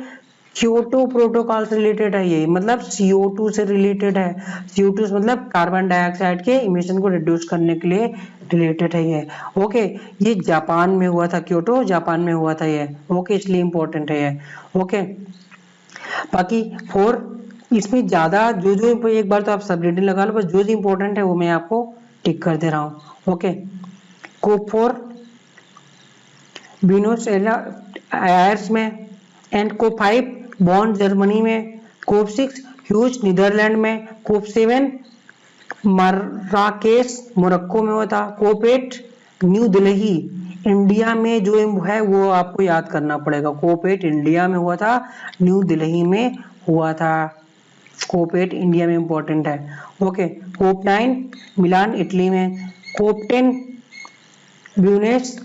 क्योटो प्रोटोकॉल से रिलेटेड है, ये मतलब CO2 से रिलेटेड है। CO2 मतलब कार्बन डाइऑक्साइड के इमिशन को रिड्यूस करने के लिए रिलेटेड है ये। ओके, ये जापान में हुआ था, क्योटो जापान में हुआ था ये। ओके, इसलिए इंपॉर्टेंट है ये। ओके, बाकी 4 इसमें ज्यादा जो एक बार तो आप सब रेटिंग लगा लो, बस जो इंपॉर्टेंट है वो मैं आपको टिक कर दे रहा हूँ। ओके, कोप 4 ब्यूनोस आयर्स में, एंड कोप 5 बॉन जर्मनी में, कोप 6 ह्यूज नीदरलैंड में, कोप 7 मराकेश मोरक्को में हुआ था, कोप 8 न्यू दिल्ली इंडिया में जो है वो आपको याद करना पड़ेगा। कोप 8 इंडिया में हुआ था, न्यू दिल्ली में हुआ था। कोप 8 इंडिया में इंपॉर्टेंट है। ओके, कोप 9 मिलान इटली में, कोप 10 ब्यूनेस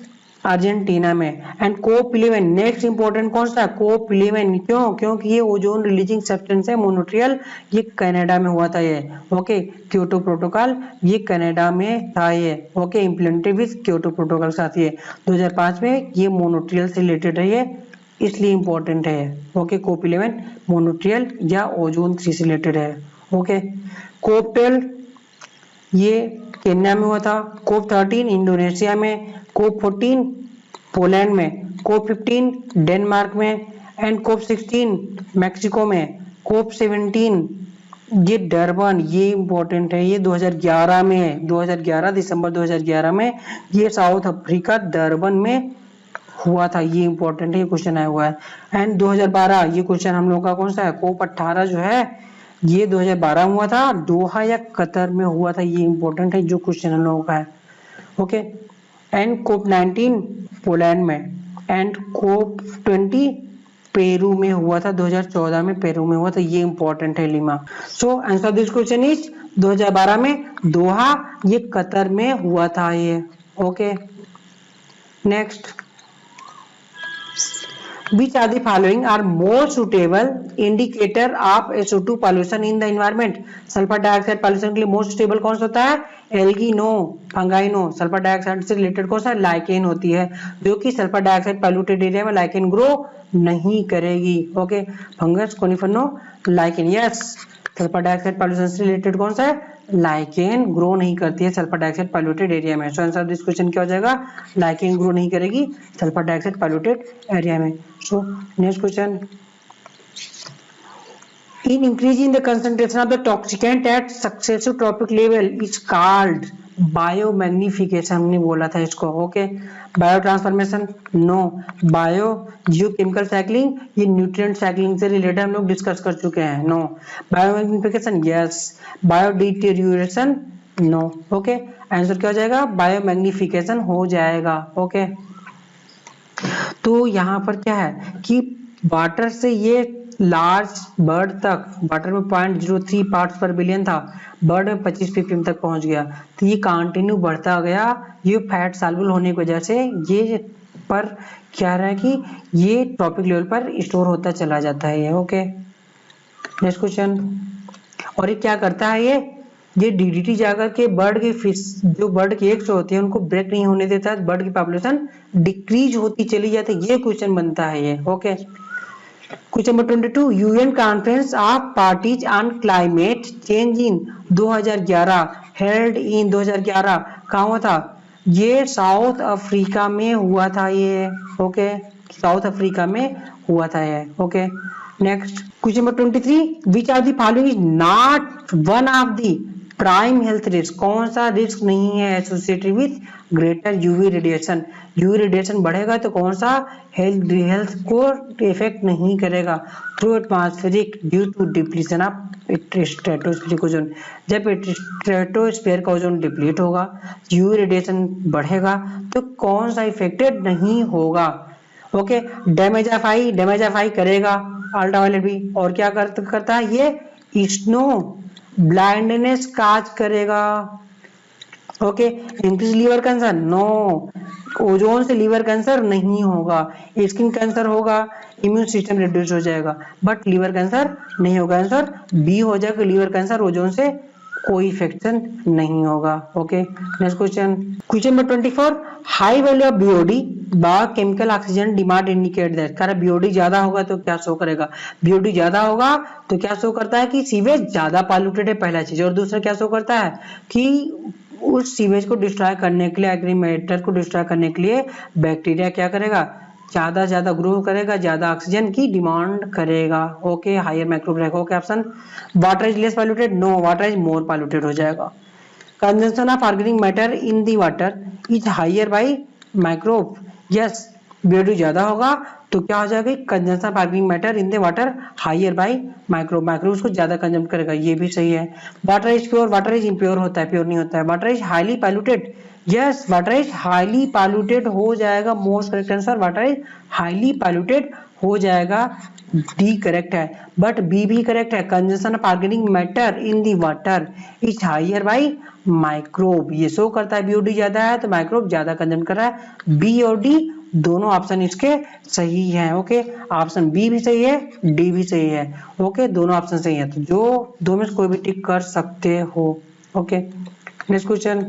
अर्जेंटीना में, एंड कोप 11 नेक्स्ट इंपॉर्टेंट कौन सा? कोप 11 क्यों? क्योंकि ये ओजोन रिलीजिंग सब्सटेंस है मोनोट्रियल, ये कनाडा में हुआ था ये। ओके, क्योटो प्रोटोकॉल ये कनाडा में था ये। Okay, implemented with Kyoto protocol साथ ये 2005 में, ये मोनोट्रियल से रिलेटेड है ये, इसलिए इंपॉर्टेंट है। ओके, कोप 11 मोनोट्रियल या ओजोन 3 से रिलेटेड है। ओके, कोप 12 ये केन्या में हुआ था, कोप 13 इंडोनेशिया में, कोप 14 पोलैंड में, कोप 15 डेनमार्क में, एंड कोप 16 मैक्सिको में, कोप 17 ये डरबन, ये इंपॉर्टेंट है, ये 2011 में है, 2011 दिसंबर 2011 में ये साउथ अफ्रीका डरबन में हुआ था, ये इंपॉर्टेंट है, ये क्वेश्चन आया हुआ है। एंड 2012 ये क्वेश्चन हम लोग का कौन सा है? कोप 18 जो है ये 2012 में हुआ था, दोहा या कतर में हुआ था, ये इंपॉर्टेंट है जो क्वेश्चन हम लोगों का है। ओके, एंड कोप 19 पोलैंड में, एंड कोप 20 पेरू में हुआ था, 2014 में पेरू में हुआ था, ये इंपॉर्टेंट है lima. So answer this question is 2012 में दोहा, ये कतर में हुआ था ये। Okay, next, which are the following are more suitable indicator of SO2 pollution in the environment? Sulphur dioxide pollution के लिए मोस्ट सुटेबल कौन सा होता है? Algae no, fungi no. Sulphur dioxide से रिलेटेड कौन सा? लाइकेन होती है, जो कि सल्फर डाइऑक्साइड पॉल्यूटेड एरिया में लाइकेन ग्रो नहीं करेगी। Okay, fungus, conifer no, lichen yes. Sulphur dioxide pollution से रिलेटेड कौन सा है? लाइकेन ग्रो नहीं करती है सल्फर डाइऑक्साइड पॉल्यूटेड एरिया में। सो आंसर दिस क्वेश्चन क्या हो जाएगा? लाइकेन ग्रो नहीं करेगी सल्फर डाइऑक्साइड पॉल्यूटेड एरिया में। So next question, in increasing the concentration of the toxicant at successive tropic level is called biomagnification, हमने बोला था इसको। Okay, bio transformation no, bio geochemical cycling ये न्यूट्रिएंट साइक्लिंग से related हम लोग discuss कर चुके हैं, नो। Biomagnification yes, bio deterioration no. Okay, answer क्या हो जाएगा? बायोमैग्निफिकेशन हो जाएगा। ओके, तो यहाँ पर क्या है कि वाटर से ये लार्ज बर्ड तक, वाटर में 0.03 पार्ट्स पर बिलियन था, बर्ड में 25 ppm तक पहुंच गया, तो ये कंटिन्यू बढ़ता गया, ये फैट सॉल्युबल होने की वजह से ये पर क्या रहा है कि ये ट्रॉपिक लेवल पर स्टोर होता चला जाता है ये। ओके, नेक्स्ट क्वेश्चन, और ये क्या करता है ये डीडीटी जाकर के बर्ड के फिश, जो बर्ड के एग्स होते हैं उनको ब्रेक नहीं होने देता है, बर्ड की पॉपुलेशन डिक्रीज होती चली जाती है, ये क्वेश्चन बनता है ये। Okay, question number 22, UN conference of parties on climate change in 2011 held in 2011 कहाँ हुआ था? ये साउथ अफ्रीका में हुआ था ये। ओके, साउथ अफ्रीका में हुआ था ये। Okay, next question number 23, which are the following is not one of the prime health risk? कौन सा रिस्क नहीं है associated with greater UV radiation? UV radiation बढ़ेगा तो कौन सा हेल्थ को इफेक्ट नहीं करेगा? Through atmospheric due to depletion of stratospheric ozone, जब स्ट्रेटोस्फेयर का ओजोन डिप्लीट होगा, यूवी रेडिएशन बढ़ेगा, तो कौन सा इफेक्टेड नहीं होगा? ओके, डैमेज ऑफ आई करेगा अल्ट्रावायलेट भी, और क्या करता है ये? स्नो ब्लाइंडनेस काज करेगा। Okay, increase liver cancer no, ozone से लीवर कैंसर नहीं होगा, स्किन कैंसर होगा, इम्यून सिस्टम रिड्यूस हो जाएगा, बट लीवर कैंसर नहीं होगा। आंसर बी हो जाएगा, लीवर कैंसर ओजोन से कोई इफेक्शन नहीं होगा। Okay, next question, question number 24, high value of BOD biochemical oxygen demand indicate that. कह रहा बीओडी ज्यादा होगा तो क्या शो करेगा? बीओडी ज्यादा होगा तो क्या शो करता है कि सीवेज ज्यादा पॉल्यूटेड है, पहला चीज, और दूसरा क्या शो करता है कि उस सीवेज को डिस्ट्रॉय करने के लिए, एग्रीमेटर को डिस्ट्रॉय करने के लिए बैक्टीरिया क्या करेगा? ज्यादा ग्रो करेगा, ज्यादा ऑक्सीजन की डिमांड करेगा। ओके, हायर माइक्रोब रहेगा। Okay option. Water is less polluted, no, water is more polluted हो जाएगा। Consumption of organic matter in the water is higher by microbe, yes, BOD ज्यादा होगा तो क्या हो जाएगा, consumption of organic matter in the water higher by microbe, microbe उसको ज्यादा कंज्यूम करेगा, ये भी सही है। Water is pure, water is impure होता है, प्योर नहीं होता है। Water is highly polluted, yes, water is highly polluted हो जाएगा। Most correct answer water is highly polluted हो जाएगा, डी करेक्ट है। बट बी भी करेक्ट है, consumption of organic matter in the water is higher by microbe, ये show करता है बीओडी ज्यादा है तो माइक्रोब ज्यादा कंज्यूम कर रहा है। बी और डी दोनों ऑप्शन इसके सही हैं। ओके, ऑप्शन बी भी सही है, डी भी सही है। ओके, दोनों ऑप्शन सही है, तो जो दो में से कोई भी टिक कर सकते हो। Okay, next question.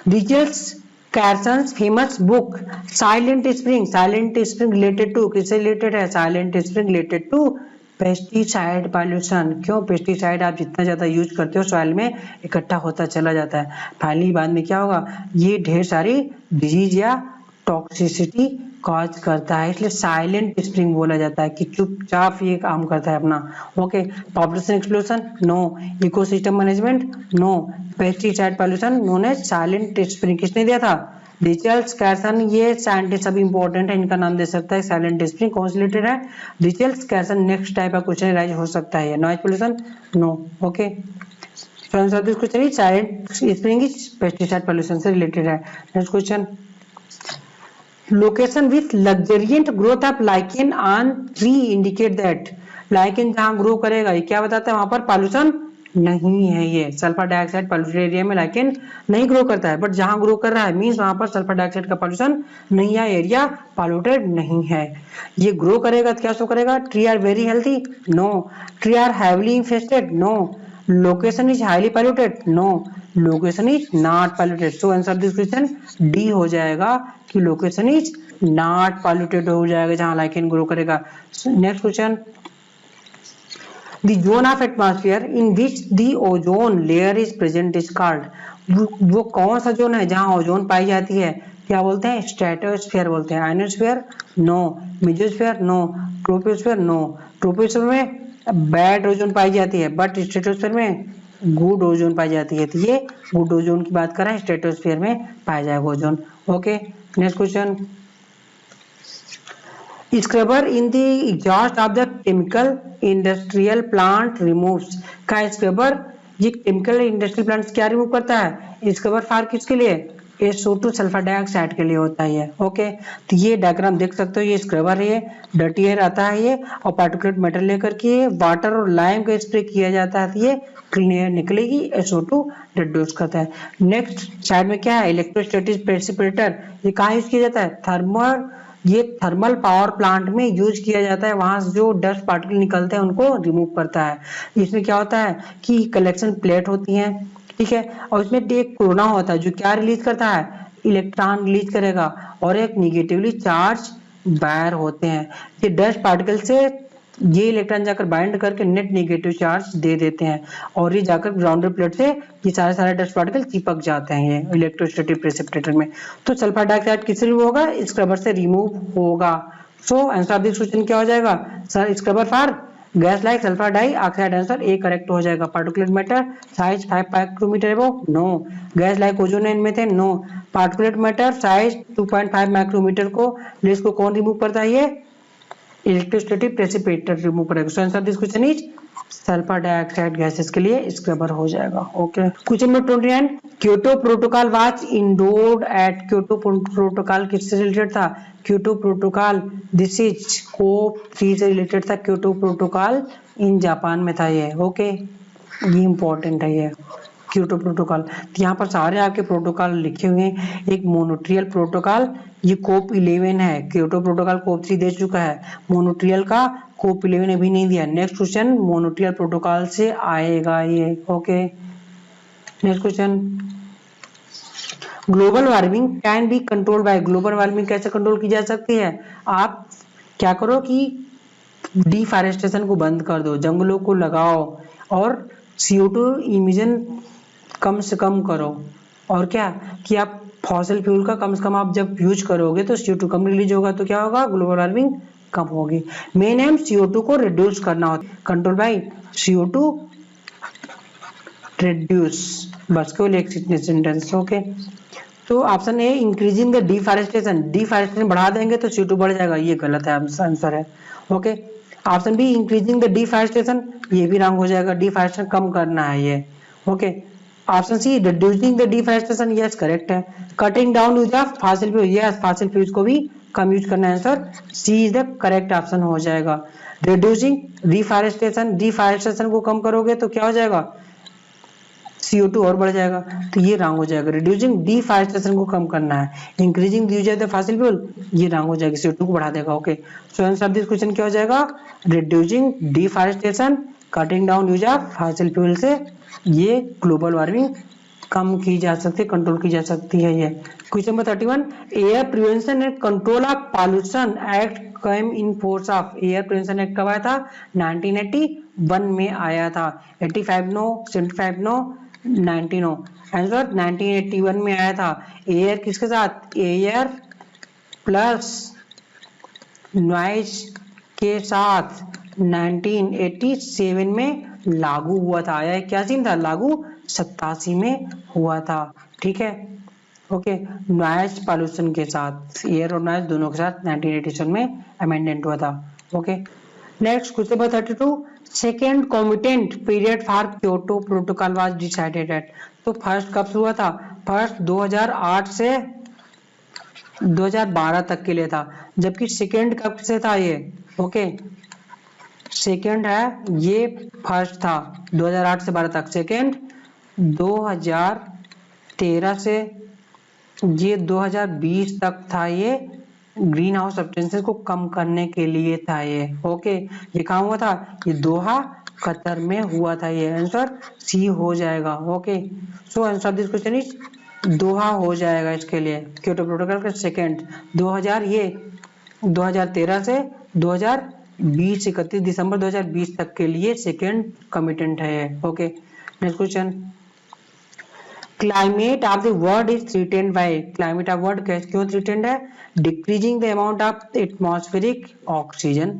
Richard Carson's famous book silent spring, silent spring related to, किससे रिलेटेड है, silent spring related to pesticide pollution. क्यों, पेस्टिसाइड आप जितना ज्यादा यूज करते हो सॉइल में इकट्ठा होता चला जाता है, फाइनली बाद में क्या होगा, ये ढेर सारी डिजीज या टॉक्सिसिटी कॉज करता है, इसलिए साइलेंट स्प्रिंग बोला जाता है कि चुपचाप ये काम करता है अपना। Okay, population explosion, no, ecosystem management, no, pesticide pollution, known as silent spring. किसने दिया था, रिचर्ड कैर्सन, ये साइंटिस्ट सभी इंपॉर्टेंट है, इनका नाम दे सकता है। साइलेंट स्प्रिंग कौन से रिलेटेड है, रिचर्ड कैर्सन। नेक्स्ट टाइप का क्वेश्चन राइज हो सकता है, noise pollution, no. Okay, answer this question is silent spring is pesticide pollution से रिलेटेड है। Next question. Location with luxuriant growth of lichen on tree indicate that, lichen जहां grow करेगा ये क्या बताता है, वहां पर पॉल्यूशन नहीं है। ये सल्फर डाइऑक्साइड पॉल्यूटेड एरिया में लाइकेन नहीं ग्रो करता है, बट जहां ग्रो कर रहा है मींस वहां पर सल्फर डाइऑक्साइड का पॉल्यूशन नहीं है, एरिया पॉल्यूटेड नहीं है। ये ग्रो करेगा तो क्या शो करेगा, tree are very healthy, no, tree are heavily infested, no, location is highly polluted, no, location is not polluted. So answer this question D हो जाएगा कि लोकेशन इज नॉट पॉल्यूटेड हो जाएगा जहां लाइकेन ग्रो करेगा। Next question. The zone of atmosphere in which the ozone layer is present is called, वो कौन सा जोन है जहां ओजोन पाई जाती है, क्या बोलते हैं, स्ट्रेटोस्फीयर बोलते हैं। Ionosphere, no, mesosphere, no, troposphere, no. Troposphere में बैड ओजोन पाई जाती है, बट स्ट्रेटोस्फीयर में गुड ओजोन पाई जाती है, तो ये गुड ओजोन की बात कर रहा है, स्ट्रेटोस्फीयर में पाया जाएगा ozone. Okay, next question. Scrubber in the exhaust of the chemical industrial plant removes, का स्क्रबर ये केमिकल इंडस्ट्रियल प्लांट्स क्या रिमूव करता है, स्क्रबर फार किसके लिए, SO2 सल्फर डाइऑक्साइड के लिए होता है ये। ओके, तो ये डायग्राम देख सकते हो, ये स्क्रबर है, डर्टी एयर आता है ये, और पार्टिकुलेट मेटेरियल लेकर के वाटर और लाइम का स्प्रे किया जाता है, तो ये क्लीन एयर निकलेगी, SO2 रिड्यूस करता है। नेक्स्ट साइड में क्या है, इलेक्ट्रोस्टैटिक प्रेसिपिटेटर, ये कहाँ यूज किया जाता है, ये थर्मल पावर प्लांट में यूज किया जाता है, वहां से जो डस्ट पार्टिकल निकलते हैं उनको रिमूव करता है। इसमें क्या होता है कि कलेक्शन प्लेट होती है, ठीक है, और इसमें एक कोरोना होता है जो क्या रिलीज करता है, इलेक्ट्रॉन रिलीज करेगा, और एक निगेटिवली चार्ज वायर होते हैं, ये डस्ट पार्टिकल से ये इलेक्ट्रॉन जाकर बाइंड करके नेट नेगेटिव चार्ज दे देते हैं, और ये जाकर ग्राउंडर प्लेट से ये सारे डस्ट पार्टिकल चिपक जाते हैं ये इलेक्ट्रोस्टैटिक प्रेसिपिटेटर में। तो सल्फर डाइऑक्साइड किससे रिमूव होगा, स्क्रबर से रिमूव होगा। So answer of this question क्या हो जाएगा, sir scrubber for gas like sulphur dioxide, answer A correct हो जाएगा। Particulate matter size 5 micrometre above, no, gas like ozone and methane, no, particulate matter size 2.5 micrometre को less को कौन remove करता है, ये इलेक्ट्रोस्टैटिक प्रेसिपिटेटर रिमूव करेगा। So answer this question is sulphur dioxide gases के लिए स्क्रबर हो जाएगा। Okay, question number 29, Kyoto protocol was endorsed at, Kyoto protocol किससे रिलेटेड था, Kyoto protocol this is COP3 से रिलेटेड था, क्योटो प्रोटोकॉल इन जापान में था ये। ओके, ये इंपॉर्टेंट है ये क्योटो प्रोटोकॉल। तो यहाँ पर सारे आपके प्रोटोकॉल लिखे हुए हैं, एक मोनोट्रियल प्रोटोकॉल, ये COP11 है, क्योटो प्रोटोकॉल COP3 दे चुका है, मोनोट्रियल का COP11 अभी नहीं दिया। नेक्स्ट क्वेश्चन मोनोट्रियल प्रोटोकॉल से आएगा ये। Okay, next question, global warming can be control by, global warming कैसे कंट्रोल की जा सकती है, आप क्या करो कि डिफॉरेस्टेशन को बंद कर दो, जंगलों को लगाओ, और CO2 इमिशन कम से कम करो, और क्या कि आप फॉसिल फ्यूल का कम से कम आप जब यूज करोगे तो CO2 कम रिलीज होगा, तो क्या होगा, ग्लोबल वार्मिंग कम होगी। मेन एम CO2 को रिड्यूस करना होता है, कंट्रोल बाय CO2 रिड्यूस, बस केवल एक सेंटेंस। ओके, तो option A increasing the deforestation, deforestation बढ़ा देंगे तो CO2 बढ़ जाएगा, ये गलत है, आंसर है। Okay, option be increasing the deforestation, ये भी रॉन्ग हो जाएगा, डिफॉरेस्टेशन कम करना है ये। Okay, option C reducing the deforestation, yes correct है। Cutting down use of fossil fuel, yes fossil fuels को भी कम यूज करना है, answer C is the correct option हो जाएगा। रिड्यूसिंग डिफॉरेस्टेशन, डिफॉरेस्टेशन को कम करोगे तो क्या हो जाएगा, CO2 और बढ़ जाएगा, तो ये रॉन्ग हो जाएगा। रिड्यूसिंग डिफॉरेस्टेशन को कम करना है, increasing use of the fossil fuel, ये रॉन्ग हो जाएगा, CO2 को बढ़ा देगा। Okay, so answer of this question क्या हो जाएगा, reducing deforestation, cutting down use of fossil fuel से ये ग्लोबल वार्मिंग कम की जा सकती है, कंट्रोल की जा सकती है। ये question number 31, air prevention and control of pollution act came in force of, air prevention act कब आया था, 1981 में आया था। 85 नो, 75 नो, 90 नो, आंसर 1981 में आया था। एयर किसके साथ, एयर प्लस नॉइज के साथ 1987 में लागू हुआ था। आया क्या सीन था, लागू 87 में हुआ था, ठीक है। ओके, नॉइज पॉल्यूशन के साथ, एयर और नॉइज दोनों के साथ 1987 में अमेंडमेंट हुआ था। Okay, next question number 32, second commitment period for Kyoto protocol was decided at, तो फर्स्ट कब से हुआ था, फर्स्ट 2008 से 2012 तक के लिए था, जबकि सेकेंड कब से था ये, ओके सेकेंड है ये फर्स्ट था 2008 से 12 तक, सेकेंड 2013 से ये 2020 तक था, ये ग्रीन हाउस सब्सटेंसेस को कम करने के लिए था ये। ओके, ये कहाँ हुआ था, ये दोहा कतर में हुआ था, ये आंसर सी हो जाएगा। Okay, so answer of this question is Doha हो जाएगा इसके लिए। क्योटो प्रोटोकॉल का सेकेंड 2013 से 2020 31 दिसंबर 2020 तक के लिए सेकेंड कमिटेंट है। Okay, next question, climate of the world is threatened by, climate of world क्यों थ्रेटेंड है, decreasing the amount of atmospheric oxygen,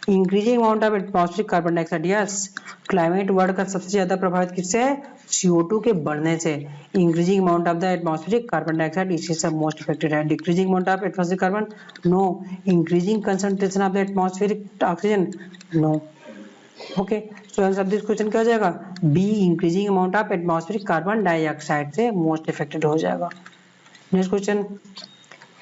increasing amount of atmospheric carbon dioxide, yes climate world का सबसे ज्यादा प्रभावित किससे है, CO2 के बढ़ने से, increasing amount of the atmospheric carbon dioxide इसी से मोस्ट अफेक्टेड है, decreasing amount of atmospheric carbon no, increasing concentration of the atmospheric oxygen no. Okay, so answer of this question क्या हो जाएगा, B increasing amount of atmospheric carbon dioxide से most affected हो जाएगा। Next question,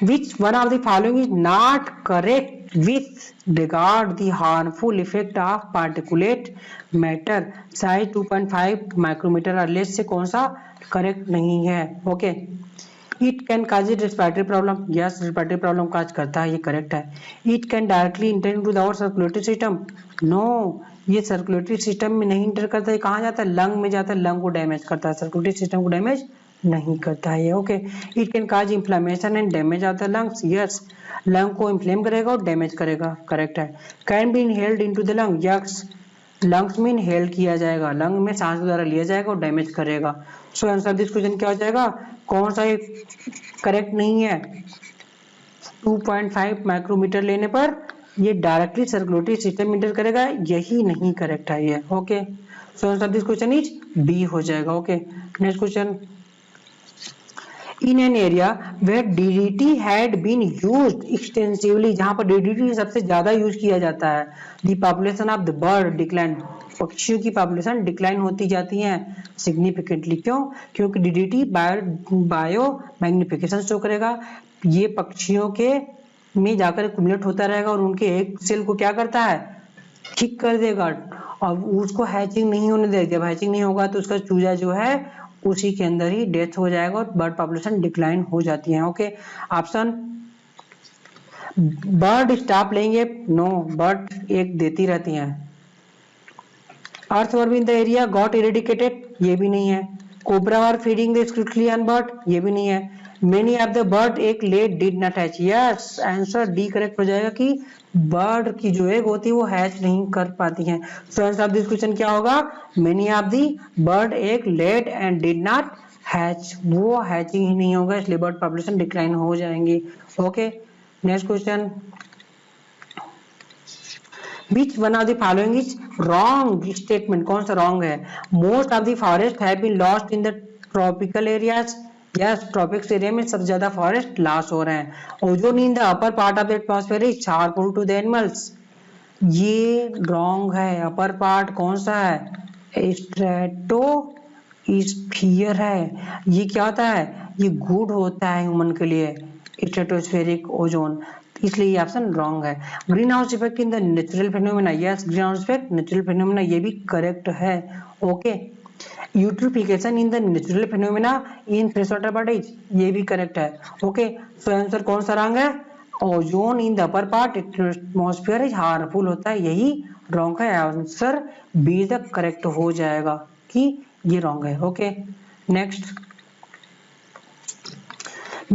which one of the following is not correct with regard the harmful effect of particulate matter size 2.5 micrometer or less से कौन सा correct नहीं है। Okay, it can cause respiratory problem, yes respiratory problem cause करता है, ये correct है। It can directly enter into our circulatory system, no ये सर्कुलेटरी सिस्टम में नहीं इंटर करता है, कहाँ जाता है, लंग में जाता है, लंग को डैमेज करता है, सर्कुलेटरी सिस्टम को डैमेज नहीं करता है। Okay, it can cause inflammation and damage of the lungs, yes lung को इन्फ्लेम करेगा और डैमेज करेगा, करेक्ट है। Can be inhaled into the lung, yes lungs में इनहेल किया जाएगा, लंग में सांस द्वारा लिया जाएगा और डैमेज करेगा। सो आंसर दिस क्वेश्चन क्या हो जाएगा, कौन सा ये करेक्ट नहीं है, 2.5 माइक्रोमीटर लेने पर ये डायरेक्टली सर्कुलेटरी सिस्टम में इंटर करेगा, यही नहीं करेक्ट है ये। Okay, so answer this question is B हो जाएगा। Okay, next question, in an area where DDT had been used extensively, जहां पर DDT सबसे ज्यादा यूज किया जाता है, the population of the bird decline, पक्षियों की पॉपुलेशन डिक्लाइन होती जाती है सिग्निफिकेंटली, क्यों, क्योंकि DDT बायो मैग्निफिकेशन शो करेगा, ये पक्षियों के में जाकर एक्युमुलेट होता रहेगा और उनके एक सेल को क्या करता है, ठीक कर देगा और उसको हैचिंग नहीं होने देगा, जब हैचिंग नहीं होगा तो उसका चूजा जो है उसी के अंदर ही डेथ हो जाएगा और बर्ड पॉपुलेशन डिक्लाइन हो जाती है। ओके, ऑप्शन बर्ड स्टॉप लेंगे, नो बर्ड एक देती रहती हैं। Earthworm in the area got eradicated, ये भी नहीं है। कोबरा आर फीडिंग द स्क्रूटली ऑन बर्ड, ये भी नहीं है। Many of the bird egg laid did not hatch, yes answer D correct हो जाएगा कि बर्ड की जो एग होती है वो हैच नहीं कर पाती हैं। So answer of this question क्या होगा, many of the bird egg laid and did not hatch, वो हैचिंग ही नहीं होगा, इसलिए बर्ड पॉपुलेशन डिक्लाइन हो जाएंगी। Okay, next question, Which one of the following is wrong statement? कौन सा wrong है? Most of the forest have been lost in the tropical areas. Yes, tropics area में सबसे ज्यादा forest loss हो रहे हैं. Ozone in the upper part of the atmosphere is harmful to the animals. ये wrong है. upper part कौन सा है? स्ट्रेटोस्फीयर है. ये क्या होता है? ये गुड होता है ह्यूमन के लिए, स्ट्रेटोस्फेरिक ओजोन, इसलिए ये ऑप्शन रॉन्ग है। Green house effect in the natural phenomena, yes green house effect natural phenomena, ये भी करेक्ट है। Okay, eutrophication in the natural phenomena in fresh water bodies, ये भी करेक्ट है। ओके, सो आंसर कौन सा रॉन्ग है? Ozone in the upper part atmosphere is harmful होता है, यही रॉन्ग है। आंसर बी द करेक्ट हो जाएगा कि ये रॉन्ग है। Okay, next,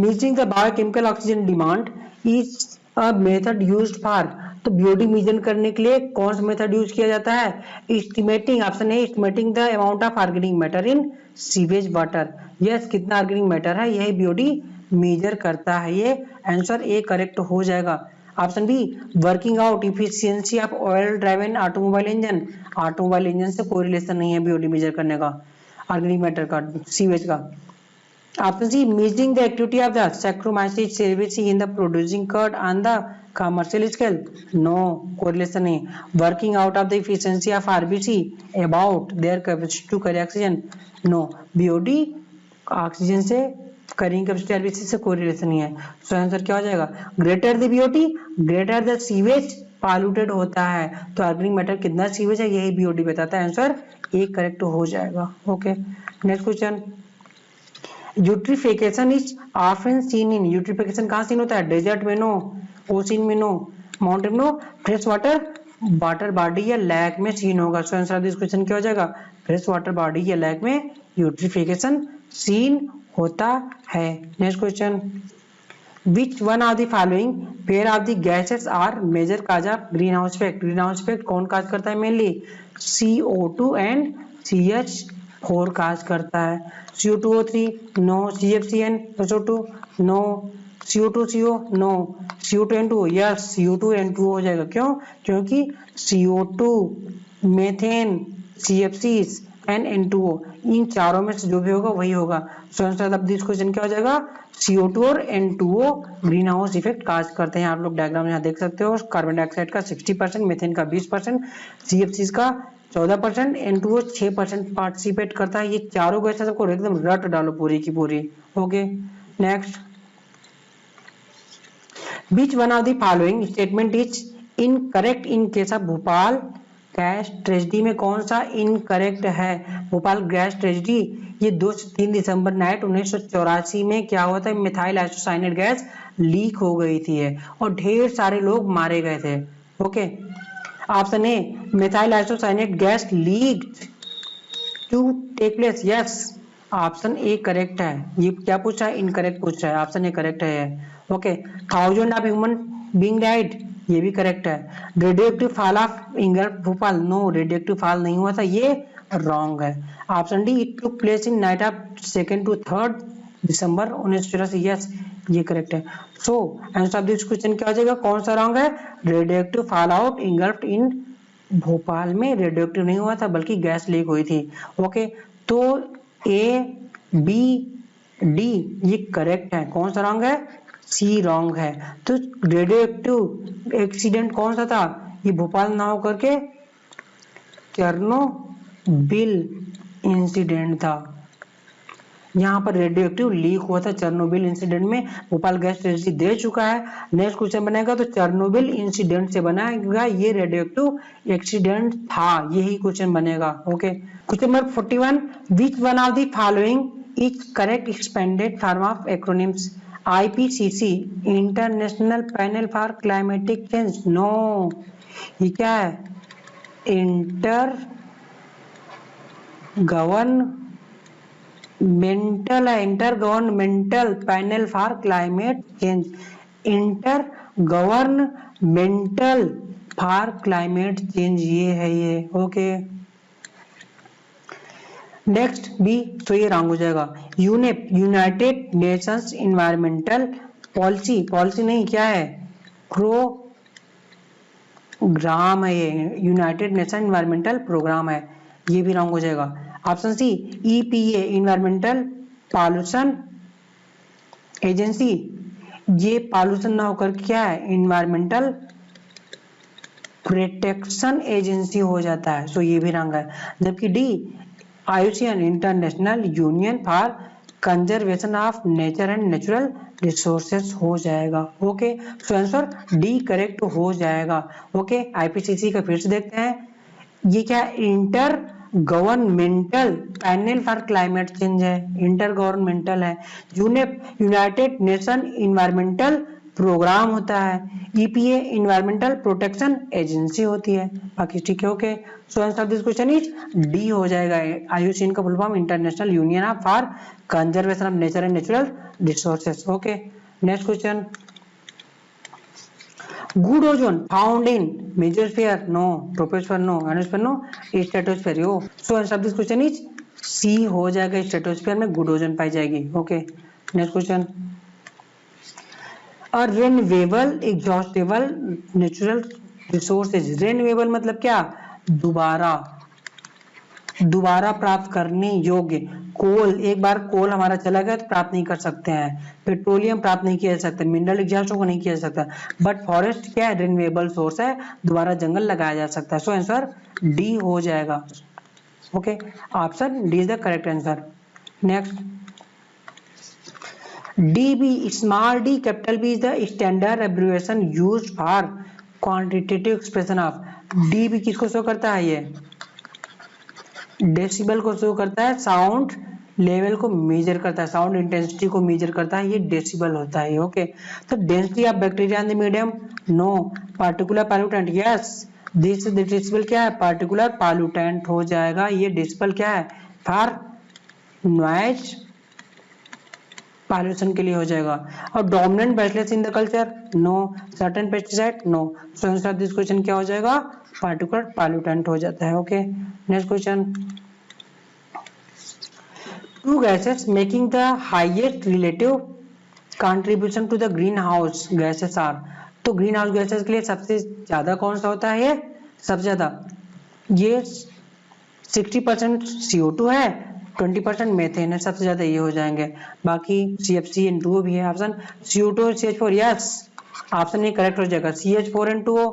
measuring the biochemical oxygen demand is a method used for, तो बीओडी मेजर करने के लिए कौन सा मेथड यूज किया जाता है? एस्टिमेटिंग, ऑप्शन है estimating the amount of organic matter in sewage water. Yes, कितना ऑर्गेनिक मैटर है यही बीओडी मेजर करता है, ये आंसर ए करेक्ट हो जाएगा। Option B, working out efficiency of oil driven automobile engine, automobile engine से कोई रिलेशन नहीं है बीओडी मेजर करने का, ऑर्गेनिक मैटर का, सीवेज का। Option C, measuring the activity of the Saccharomyces cerevisiae in the producing curd on the commercial scale. No correlation नहीं. Working out of the efficiency of RBC about their capacity to carry oxygen. No. BOD oxygen से carrying capacity RBC से कोई relation नहीं है। सो answer क्या हो जाएगा? Greater the BOD greater the sewage polluted होता है, तो ऑर्गेनिक मैटर कितना सीवेज है यही BOD बताता है, आंसर ए करेक्ट हो जाएगा। Okay, next question, eutrophication is often seen in, eutrophication कहाँ सीन होता है? डेजर्ट में नो, ओशियन में नो, माउंटेन में no, fresh water water body या लैक में सीन होगा। So answer of this question क्या हो जाएगा? फ्रेश वाटर बॉडी या लैक में यूट्रिफिकेशन सीन होता है। Next question, which one of the following pair of the gases are major cause of green house effect? Green house effect कौन काज करता है? मेनली CO2 एंड CH4 काज करता है। CO2O3 no, CFCN SO2 no, CO2CO no, CO2N2 yes, CO2N2 हो जाएगा। क्यों? क्योंकि CO2, methane, CFCs and N2O, इन चारों में से जो भी होगा वही होगा। So answer of this question क्या हो जाएगा? CO2 और N2O ग्रीन हाउस इफेक्ट काज करते हैं। आप लोग डायग्राम यहाँ देख सकते हो, कार्बन डाइऑक्साइड का 60%, मेथेन का 20%, CFCs का 14%, N2O 6% पार्टिसिपेट करता है। ये चारों गैसेस को एकदम रट डालो पूरी की पूरी। Okay, next, which one of the following statement is incorrect in case of Bhopal gas tragedy? में कौन सा इनकरेक्ट है? भोपाल गैस ट्रेजेडी, ये 2 से 3 दिसंबर नाइट 1984 में क्या हुआ था? मिथाइल आइसोसाइनेट गैस लीक हो गई थी और ढेर सारे लोग मारे गए थे। Okay, option A, methyl isocyanate gas leaked to take place, yes option A correct है। ये क्या पूछा है? इनकरेक्ट पूछा है, ऑप्शन ए करेक्ट है। Okay, 1000 of human being died, ये भी करेक्ट है। Radioactive fall of engulf Bhopal, no radioactive fall नहीं हुआ था, ये रॉन्ग है। Option D, it took place in night of 2 to 3 December 1984, yes ये करेक्ट है। सो आंसर ऑफ दिस क्वेश्चन क्या हो जाएगा? कौन सा रॉन्ग है? रेडियोएक्टिव फॉल आउट इंगल्फ्ड इन भोपाल में रेडियोएक्टिव नहीं हुआ था बल्कि गैस लीक हुई थी। ओके, तो ए बी डी ये करेक्ट है, कौन सा रॉन्ग है? सी रॉन्ग है। तो रेडियोएक्टिव एक्सीडेंट कौन सा था? ये भोपाल ना होकर के चेरनोबिल इंसिडेंट था, यहाँ पर रेडियोएक्टिव लीक हुआ था चेरनोबिल इंसिडेंट में। भोपाल गैस ट्रेजेडी दे चुका है। नेक्स्ट क्वेश्चन बनेगा तो चेरनोबिल इंसिडेंट से बनाएगा, ये रेडियोएक्टिव एक्सीडेंट था, यही क्वेश्चन बनेगा। Okay, question number 41, which one of the following is correct expanded form of acronyms? IPCC international panel for climatic change, no ये क्या है? Intergovernmental panel for climate change, intergovernmental for climate change ये है ये। Okay, next B, तो ये wrong हो जाएगा। UNEP, United Nations environmental policy, policy नहीं क्या है, प्रोग्राम है ये, यूनाइटेड नेशन इन्वायरमेंटल प्रोग्राम है, ये भी रॉन्ग हो जाएगा। Option C, EPA, environmental pollution agency, ये पॉल्यूशन ना होकर क्या है, इन्वायरमेंटल प्रोटेक्शन एजेंसी हो जाता है, सो ये भी रंग है। जबकि D, IUCN, international union for conservation of nature and natural resources हो जाएगा। Okay, so answer D correct हो जाएगा। ओके, आईपीसीसी का फिर से देखते हैं, ये क्या, intergovernmental panel for climate change है, इंटर गवर्नमेंटल है। UNEP, United Nation environmental programme होता है। ईपीए, इन्वायरमेंटल प्रोटेक्शन एजेंसी होती है। बाकी ठीक है। Okay, so answer of this question is D हो जाएगा। आईयूसीएन का full form international union of for conservation of nature and natural resources. Okay, next question, good ozone found in mesosphere, no, troposphere no, ionosphere no, stratosphere yo. So answer of this question is C हो जाएगा, stratosphere में good ozone पाई जाएगी। Okay, next question, a renewable exhaustible natural resources, renewable मतलब क्या, दोबारा प्राप्त करने योग्य। कोल, एक बार कोल हमारा चला गया तो प्राप्त नहीं कर सकते हैं, पेट्रोलियम प्राप्त नहीं किया जा सकता, मिनरल एग्जॉस्ट को नहीं किया जा सकता, बट फॉरेस्ट क्या है, रिन्यूएबल सोर्स है, दोबारा जंगल लगाया जा सकता है। सो आंसर डी हो जाएगा। Okay, option D is the correct answer. Next, dB, small D capital B is the standard abbreviation used for quantitative expression of. DB किसको शो करता है, ये डेसिबल को शो करता है, साउंड लेवल को मेजर करता है, साउंड इंटेंसिटी को मेजर करता है, ये डेसिबल होता है। ओके, तो density of bacteria in the medium, no, particular pollutant, yes, this decibel क्या है, पार्टिकुलर पॉल्यूटेंट हो जाएगा। ये डेसिबल क्या है, फॉर नॉइज पॉल्यूशन के लिए हो जाएगा। और डोमिनेंट बैचलेस in the culture, no, certain pesticide, no. So answer of this question क्या हो जाएगा, पार्टिकुलर पॉल्यूटेंट हो जाता है। Okay, next question, two gases making the highest relative contribution to the green house gases are. तो green house gases के लिए सबसे ज्यादा कौन सा होता है, ये सबसे ज्यादा ये 60% CO2 है, 20% मेथेन है, सबसे ज्यादा ये हो जाएंगे। बाकी CFC N2O भी है। ऑप्शन CO2 और CH4, यस, ऑप्शन ये करेक्ट हो जाएगा। CH4 N2O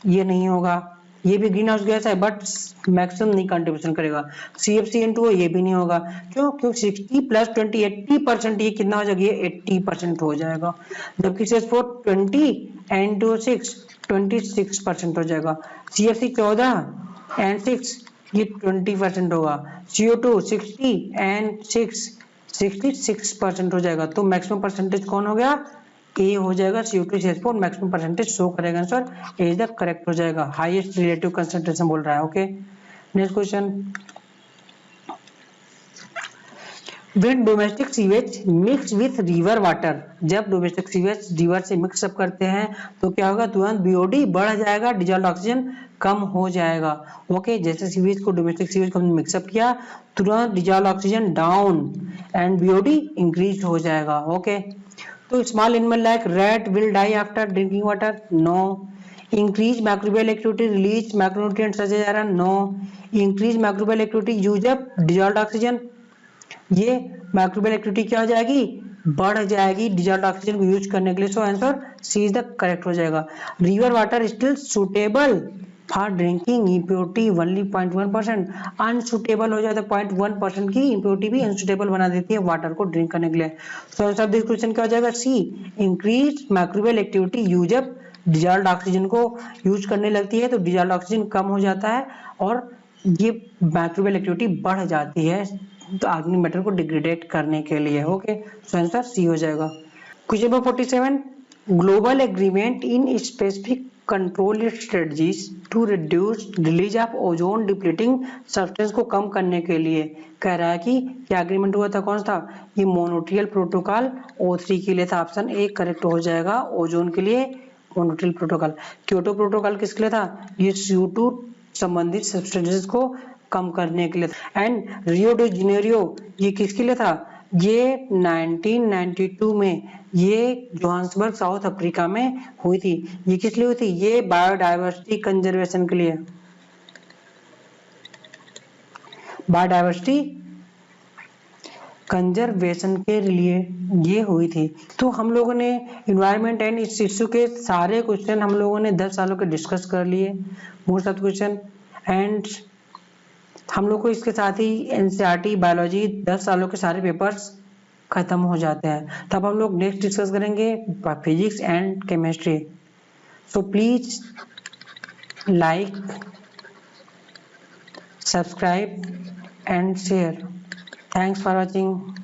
ये नहीं होगा, ये भी ग्रीन हाउस गैस है बट मैक्सिमम नहीं कंट्रीब्यूशन करेगा। CFC N2O ये भी नहीं होगा, क्यों, क्योंकि 60 + 20 80%, ये कितना हो जाएगा, ये 80% हो जाएगा। जबकि CH4 20 N2O 6 26% हो जाएगा। CFC 14 and 6 ये 20% होगा। CO2 60 and 6 66% हो जाएगा। तो मैक्सिमम परसेंटेज कौन हो गया, ए हो जाएगा। CO2 CH4 maximum percentage show करेगा, answer A is the correct हो जाएगा। हाईएस्ट रिलेटिव कंसंट्रेशन बोल रहा है। Okay, next question, when domestic sewage mix with river water, जब डोमेस्टिक सीवेज रिवर से मिक्स अप करते हैं तो क्या होगा, तुरंत BOD बढ़ जाएगा, डिजॉल्व ऑक्सीजन कम हो जाएगा। ओके, जैसे सीवेज को, डोमेस्टिक सीवेज को हमने मिक्सअप किया, तुरंत dissolve oxygen down and BOD increase हो जाएगा। ओके, तो small animal like rat will die after drinking water, no. Increase microbial activity release micronutrients such as iron, no. Increase microbial activity use up dissolved oxygen, ये microbial activity क्या हो जाएगी, बढ़ जाएगी dissolved oxygen को use करने के लिए। So answer C is the correct हो जाएगा। River water still suitable for drinking, impurity only 0.1%, unsuitable हो जाए तो 0.1% की इम्प्योरिटी भी अनसुटेबल बना देती है वाटर को ड्रिंक करने के लिए। So answer of this question क्या हो जाएगा, C, increase microbial activity use up, dissolved oxygen को यूज करने लगती है तो डिजॉल्व्ड ऑक्सीजन कम हो जाता है और ये माइक्रोबियल एक्टिविटी बढ़ जाती है तो ऑर्गेनिक मैटर को डिग्रेडेट करने के लिए। ओके, सो आंसर सी हो जाएगा। Question number 47, global agreement in specific control strategies to reduce release of ozone depleting substance को कम करने के लिए कह रहा है कि क्या एग्रीमेंट हुआ था, कौन सा, ये मोनोट्रियल प्रोटोकॉल O3 के लिए था। ऑप्शन ए करेक्ट हो जाएगा, ओजोन के लिए मोनोट्रियल प्रोटोकॉल। क्योटो प्रोटोकॉल किसके लिए था, ये CO2 संबंधित सब्सटेंसेस को कम करने के लिए। एंड रियो डी जेनेरियो ये किसके लिए था? ये 1992 में ये जोहान्सबर्ग साउथ अफ्रीका में हुई थी। ये किस लिए हुई थी? ये बायोडायवर्सिटी कंजर्वेशन के लिए, बायोडायवर्सिटी कंजर्वेशन के लिए ये हुई थी। तो हम लोगों ने इन्वायरमेंट एंड इस इश्यू के सारे क्वेश्चन हम लोगों ने 10 सालों के डिस्कस कर लिए, मोस्ट ऑफ क्वेश्चन। एंड हम लोग को इसके साथ ही एनसीईआरटी बायोलॉजी 10 सालों के सारे पेपर्स खत्म हो जाते हैं। तब हम लोग नेक्स्ट डिस्कस करेंगे physics and chemistry. So please like, subscribe and share. Thanks for watching.